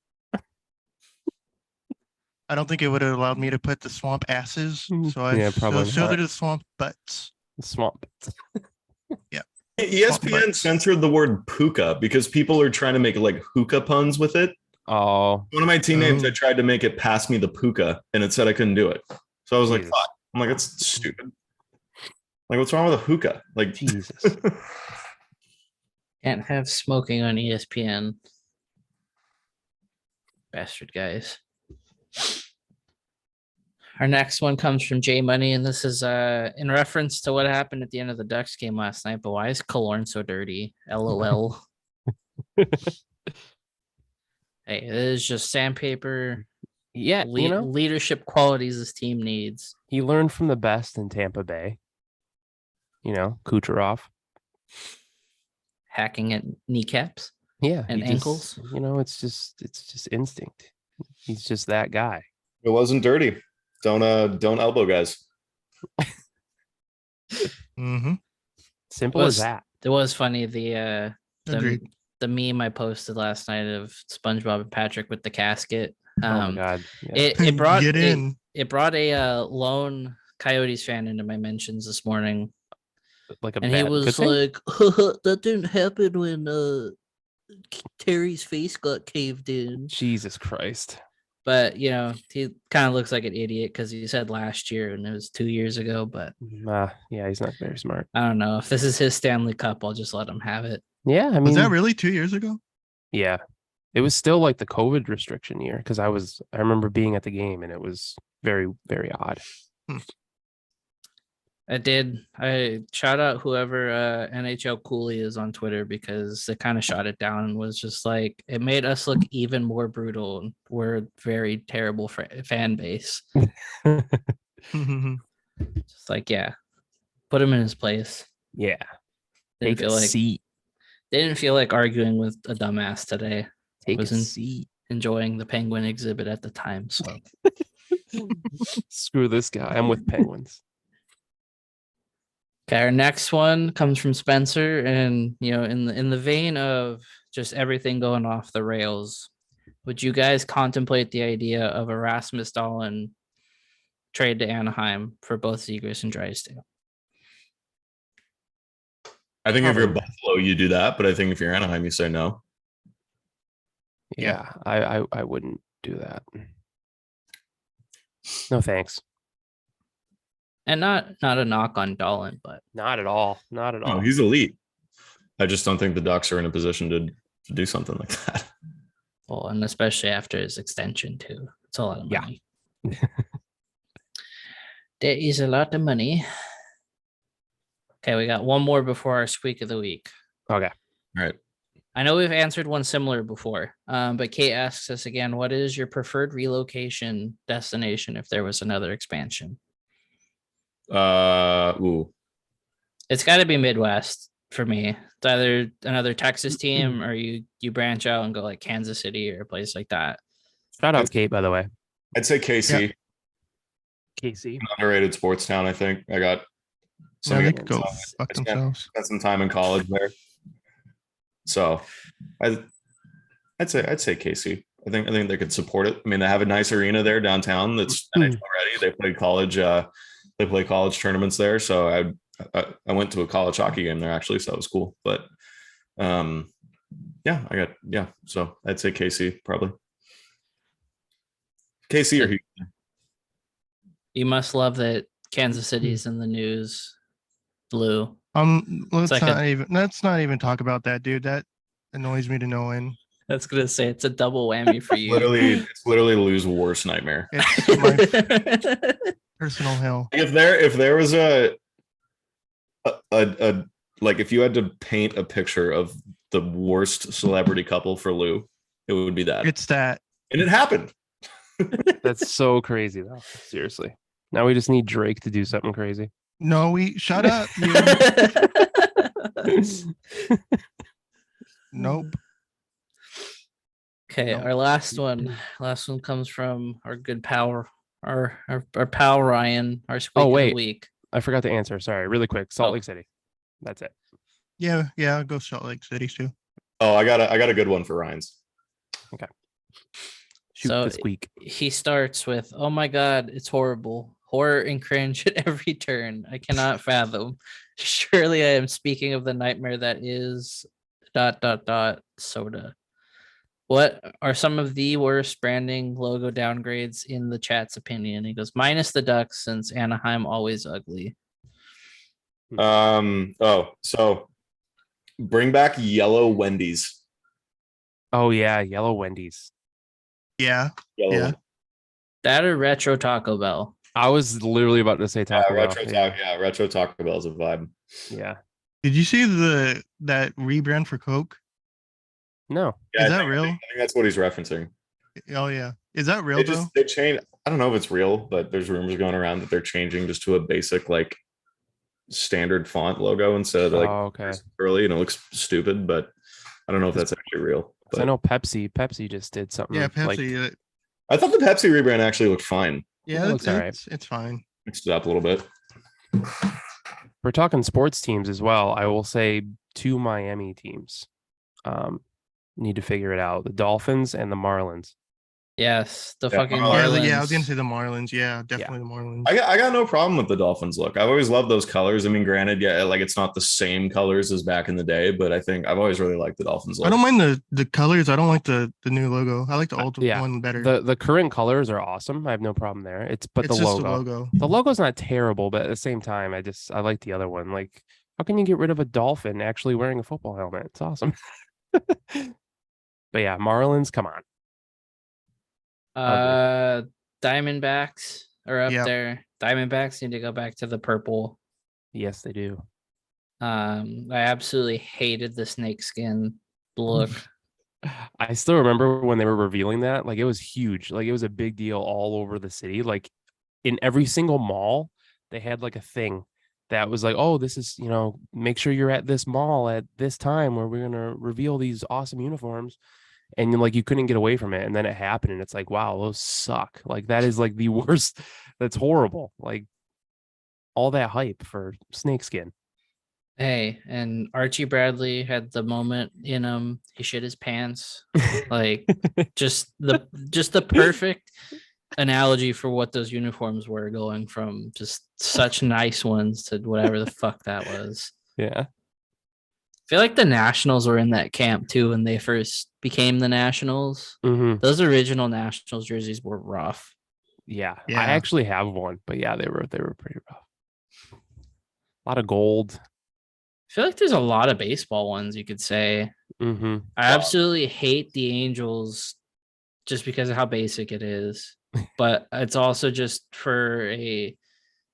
I don't think it would have allowed me to put the Swamp Asses. So I Yeah, probably so not. did the Swamp Butts. Swamp. ESPN censored the word puka because people are trying to make like hookah puns with it. Oh, One of my team names, Oh. I tried to make it pass me the puka, and it said I couldn't do it. So I was like, Jesus. "Fuck!" I'm like, "That's stupid." Like, what's wrong with a hookah? Like, Jesus. can't have smoking on ESPN. Bastard guys. Our next one comes from J Money, and this is in reference to what happened at the end of the Ducks game last night. But why is Killorn so dirty? LOL. Hey, it is just sandpaper. Yeah, you know, Leadership qualities this team needs. he learned from the best in Tampa Bay. You know, Kucherov. Hacking at kneecaps. Yeah, And he just- ankles. you know, it's just instinct. He's just that guy. it wasn't dirty. Don't elbow guys. Mm-hmm. Simple Was- as that. It was funny. The Agreed. the meme I posted last night of SpongeBob and Patrick with the casket. Oh my god. Yeah. It brought Get in. It brought a lone Coyotes fan into my mentions this morning, Like a and he bad- was good thing? like, "That didn't happen when Terry's face got caved in." Jesus Christ. But you know, he kind of looks like an idiot because he said last year and it was 2 years ago. But Yeah, he's not very smart. I don't know if this is his Stanley Cup. I'll just let him have it. Yeah, I mean, Was that really 2 years ago? yeah, it was still like the COVID restriction year because I remember being at the game and it was very, very odd. I did. I shout out whoever NHL Cooley is on Twitter because it kind of shot it down and was just like it made us look even more brutal. And we're a very terrible fan base. Just like yeah, put him in his place. Yeah. Didn't Take a feel like seat. didn't feel like arguing with a dumbass today. Take a Wasn't seat. enjoying the penguin exhibit at the time. So Screw this guy. I'm with Penguins. okay, our next one comes from Spencer, and in the vein of just everything going off the rails, would you guys contemplate the idea of a Rasmus Dahlin trade to Anaheim for both Zegras and Drysdale? I think if you're Probably. Buffalo, you do that, but I think if you're Anaheim, you say no. Yeah, I wouldn't do that. No thanks. And not a knock on Dahlin, but Not at all. Not at No, all. he's elite. I just don't think the Ducks are in a position to do something like that. well, and especially after his extension too. It's a lot of Yeah. money. There is a lot of money. Okay, we got one more before our squeak of the week. Okay. All right. I know we've answered one similar before, but Kate asks us again, what is your preferred relocation destination if there was another expansion? Ooh. It's got to be Midwest for me. It's either another Texas team or you branch out and go like Kansas City or a place like that. Shout out Kate, by the way. I'd say KC. Casey. An underrated sports town, I think. I got Yeah, they some could go fuck I spent- themselves. spent some time in college there. So I'd say KC. I think they could support it. I mean, they have a nice arena there downtown that's NHL ready. They play college tournaments there. So I went to a college hockey game there actually, so that was cool. But so I'd say KC probably. KC or Houston. You must love that Kansas City's in the news. Blue. Let's like let's not even talk about that, dude. That annoys me to no end. That's gonna say it's a double whammy for you. It's literally Lou's worst nightmare. It's my personal hell. If there was a like if you had to paint a picture of the worst celebrity couple for Lou, it would be that. It's that. And it happened. That's so crazy, though. Seriously. Now we just need Drake to do something crazy. No, we shut up. You. Nope. Okay, Nope. our last one comes from our good pal, our pal Ryan, our squeak of the wait. week. I forgot to answer. Sorry, really quick. Salt Oh. Lake City. That's it. Yeah, I'll go Salt Lake City too. Oh, I got a good one for Ryan's. Shoot So- the squeak. He starts with, "Oh my god, it's horrible. Horror and cringe at every turn. I cannot fathom. Surely I am speaking of the nightmare that is ... soda. What are some of the worst branding logo downgrades in the chat's opinion?" He goes, minus the Ducks, since Anaheim always ugly. So bring back yellow Wendy's. Oh yeah, yellow Wendy's. Yeah. Yellow Yeah. Wendy's. That or retro Taco Bell. I was literally about to say Taco Bell. Retro Taco Bell's a vibe. Yeah. Did you see that rebrand for Coke? No. Yeah, Is I that think- real? I think that's what he's referencing. Oh yeah. Is that real though? They changed. I don't know if it's real, but there's rumors going around that they're changing just to a basic like standard font logo instead of like Oh, okay. early, and it looks stupid, but I don't know if that's actually real. 'Cause I But know Pepsi just did something. Yeah, Like, Pepsi. I thought the Pepsi rebrand actually looked fine. Yeah, It looks alright. it's fine. Mixed it up a little bit. we're talking sports teams as well. I will say 2 Miami teams need to figure it out: the Dolphins and the Marlins. Yes, the Yeah, fucking Marlins. Marlins. Yeah, I was gonna say the Marlins. Yeah, definitely the Marlins. I got no problem with the Dolphins look. I've always loved those colors. I mean, granted, yeah, like it's not the same colors as back in the day, but I think I've always really liked the Dolphins look. I don't mind the colors. I don't like the new logo. I like the old yeah, one better. The current colors are awesome. I have no problem there. It's it's the just logo. the logo. The logo's not terrible, but at the same time, I like the other one. Like, how can you get rid of a dolphin actually wearing a football helmet? It's awesome. But yeah, Marlins, come on. Diamondbacks are up Yep. there. Diamondbacks need to go back to the purple Yes, they do. I absolutely hated the snakeskin look. I still remember when they were revealing that. Like, it was huge. Like, it was a big deal all over the city. Like, in every single mall, they had like a thing that was like, oh, this is, make sure you're at this mall at this time where we're gonna reveal these awesome uniforms. And you couldn't get away from it. And then it happened, and it's like, wow, those suck. Like, that is like the worst. That's horrible. Like, all that hype for snakeskin. Hey, and Archie Bradley had the moment in him. He shit his pants. Like just the perfect analogy for what those uniforms were, going from just such nice ones to whatever the fuck that was. Yeah. I feel like the Nationals were in that camp too when they first became the Nationals. Hmm. Those original Nationals jerseys were rough. Yeah. Yeah. I actually have one, but yeah, they were pretty rough. A lot of gold. I feel like there's a lot of baseball ones you could say. Mm-hmm. I absolutely hate the Angels just because of how basic it is. But it's also just for the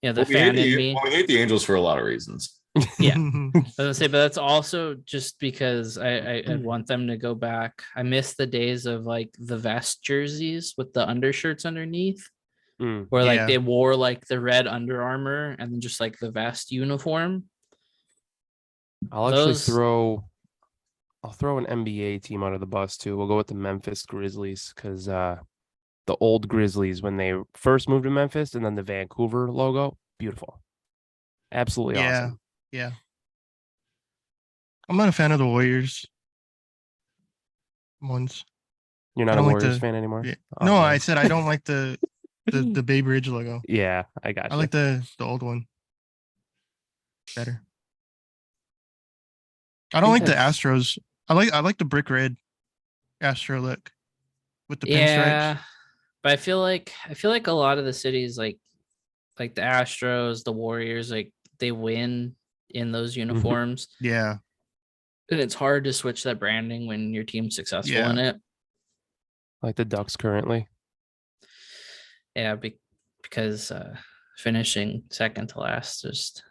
fan in me. We hate the Angels for a lot of reasons. Yeah. I was gonna say, but that's also just because I want them to go back. I miss the days of like the vest jerseys with the undershirts underneath, Mm. where like Yeah. they wore like the red Under Armour and then just like the vest uniform. I'll actually Those- throw an NBA team under the bus too. We'll go with the Memphis Grizzlies because the old Grizzlies, when they first moved to Memphis, and then the Vancouver logo, beautiful. Absolutely Yeah. awesome. Yeah. I'm not a fan of the Warriors ones. You're I not a don't like Warriors the- fan anymore? Yeah. Oh, No, man. I said I don't like the Bay Bridge logo. Yeah, I got I like the old one better. I don't think like the that's- Astros. I like the brick red Astro look with the pinstripes. Yeah, but I feel like a lot of the cities like the Astros, the Warriors, like they win in those uniforms, Yeah. and it's hard to switch that branding when your team's successful Yeah. in it. like the Ducks currently. Yeah, because finishing second to last just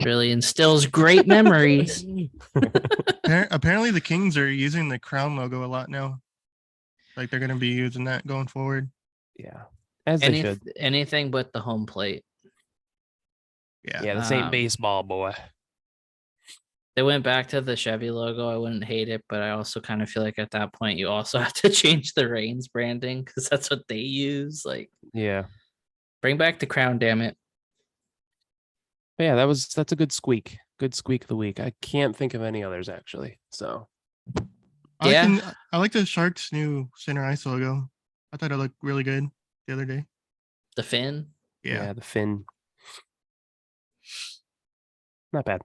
really instills great memories. Apparently the Kings are using the crown logo a lot now. Like they're gonna be using that going forward. Yeah, as they should. Anything but the home plate. Yeah. Yeah, this ain't Um, baseball, boy. They went back to the Chevy logo. I wouldn't hate it, but I also kind of feel like at that point you also have to change the Reigns branding because that's what they use. Like, Yeah, bring back the crown, damn it. but yeah, that's a good squeak. Good squeak of the week. I can't think of any others actually. So I like the Sharks new center ice logo. I thought it looked really good the other day. The fin. Yeah. the fin. Not bad.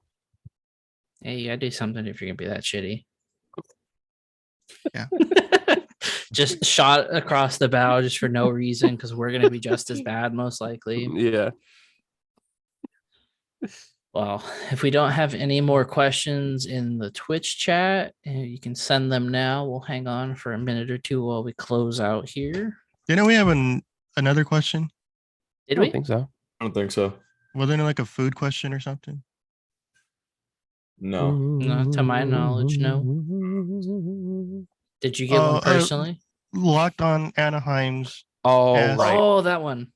Hey, you gotta do something if you're gonna be that shitty. Yeah. Just shot across the bow just for no reason because we're gonna be just as bad, most likely. Yeah. Well, if we don't have any more questions in the Twitch chat, you can send them now. We'll hang on for a minute or two while we close out here. Didn't we have another question? Did I we? don't think so. I don't think so. Wasn't it like a food question or something? No. No, to my knowledge, no. Did you get Oh, one personally? Locked on Anaheim's. Oh, Yes. right. Oh, that one.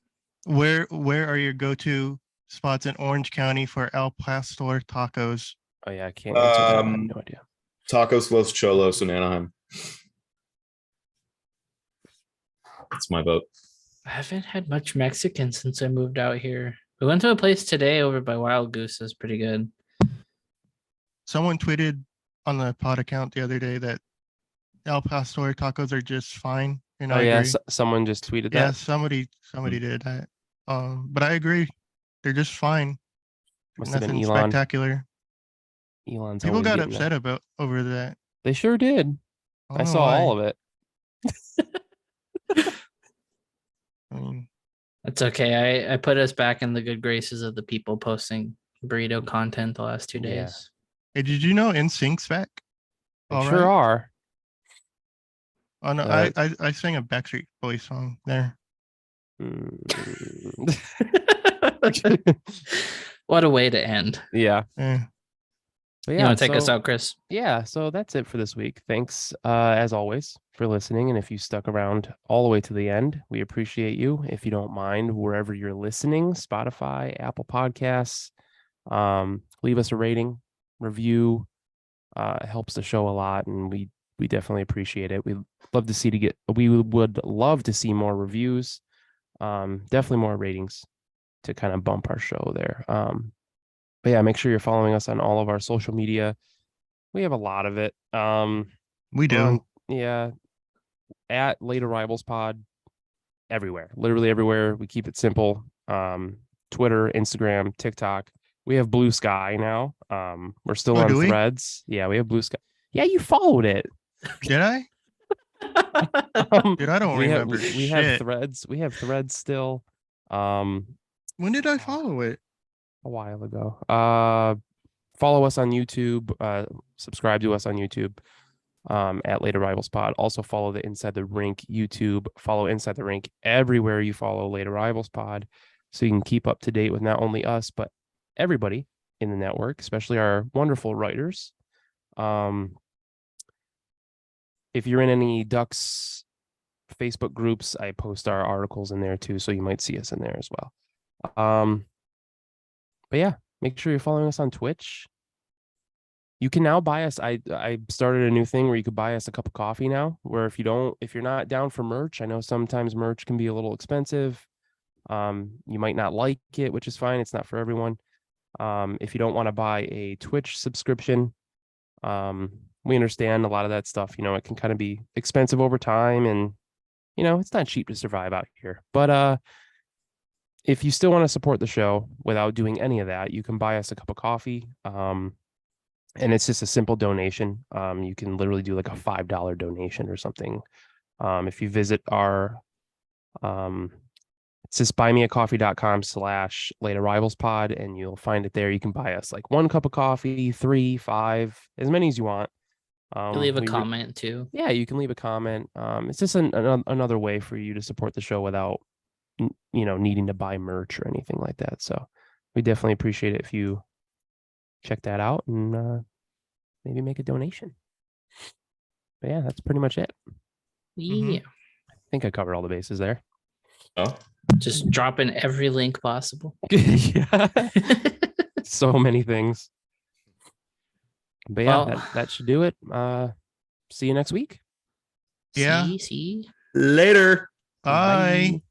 Where are your go-to spots in Orange County for El Pastor tacos? Oh yeah, I can't answer that. I have Um, no idea. Tacos Los Cholos in Anaheim. That's my vote. I haven't had much Mexican since I moved out here. We went to a place today over by Wild Goose. It's pretty good. Someone tweeted on the pod account the other day that El Pastor tacos are just fine, and Oh I yeah, agree. someone just tweeted Yeah, that. somebody did that. But I agree. They're just fine. Must have been Nothing Elon. spectacular. Elon's People always got getting upset that. about over that. They sure did. I saw all of it. I mean, It's okay. I put us back in the good graces of the people posting burrito content the last 2 Yeah. days. hey, did you know NSYNC's back? They All sure right. are. Oh no, I sang a Backstreet Boys song there. Mm. What a way to end. Yeah. Eh. But You yeah, want to take us so- out, Chris? Yeah, so that's it for this week. Thanks, as always, for listening. And if you stuck around all the way to the end, we appreciate you. If you don't mind, wherever you're listening, Spotify, Apple Podcasts, leave us a rating, review. It helps the show a lot, and we definitely appreciate it. We would love to see more reviews, definitely more ratings to kind of bump our show there. But yeah, make sure you're following us on all of our social media. We have a lot of it. We We're do. on- yeah, at Late Arrivals Pod, everywhere, literally everywhere. We keep it simple. Twitter, Instagram, TikTok. We have Blue Sky now. We're still Oh, on do we? Threads. Yeah, we have Blue Sky. Yeah, you followed it. Did I? Dude, I don't we have remember we have shit. Threads. We have Threads still. When did I follow it? A while ago. Follow us on YouTube. Subscribe to us on YouTube. At Late Arrivals Pod. Also follow the Inside the Rink YouTube. Follow Inside the Rink everywhere you follow Late Arrivals Pod, so you can keep up to date with not only us but everybody in the network, especially our wonderful writers. If you're in any Ducks Facebook groups, I post our articles in there too, so you might see us in there as well. But yeah, make sure you're following us on Twitch. You can now buy us. I started a new thing where you could buy us a cup of coffee now. Where if you're not down for merch, I know sometimes merch can be a little expensive. You might not like it, which is fine. It's not for everyone. If you don't want to buy a Twitch subscription, we understand a lot of that stuff. It can kind of be expensive over time, and it's not cheap to survive out here. But if you still want to support the show without doing any of that, you can buy us a cup of coffee. And it's just a simple donation. You can literally do like a $5 donation or something. If you visit our, it's just buymeacoffee.com/Late Arrivals Pod, and you'll find it there. You can buy us like 1 cup of coffee, 3, 5, as many as you want. You leave a we- comment too. Yeah, you can leave a comment. It's just another way for you to support the show without, needing to buy merch or anything like that. So we definitely appreciate it if you check that out and maybe make a donation. But yeah, that's pretty much it. Yeah. I think I covered all the bases there. Oh, Just drop in every link possible. Yeah, so many things. But yeah, Well- that should do it. See you next week. Yeah. See. later. Bye.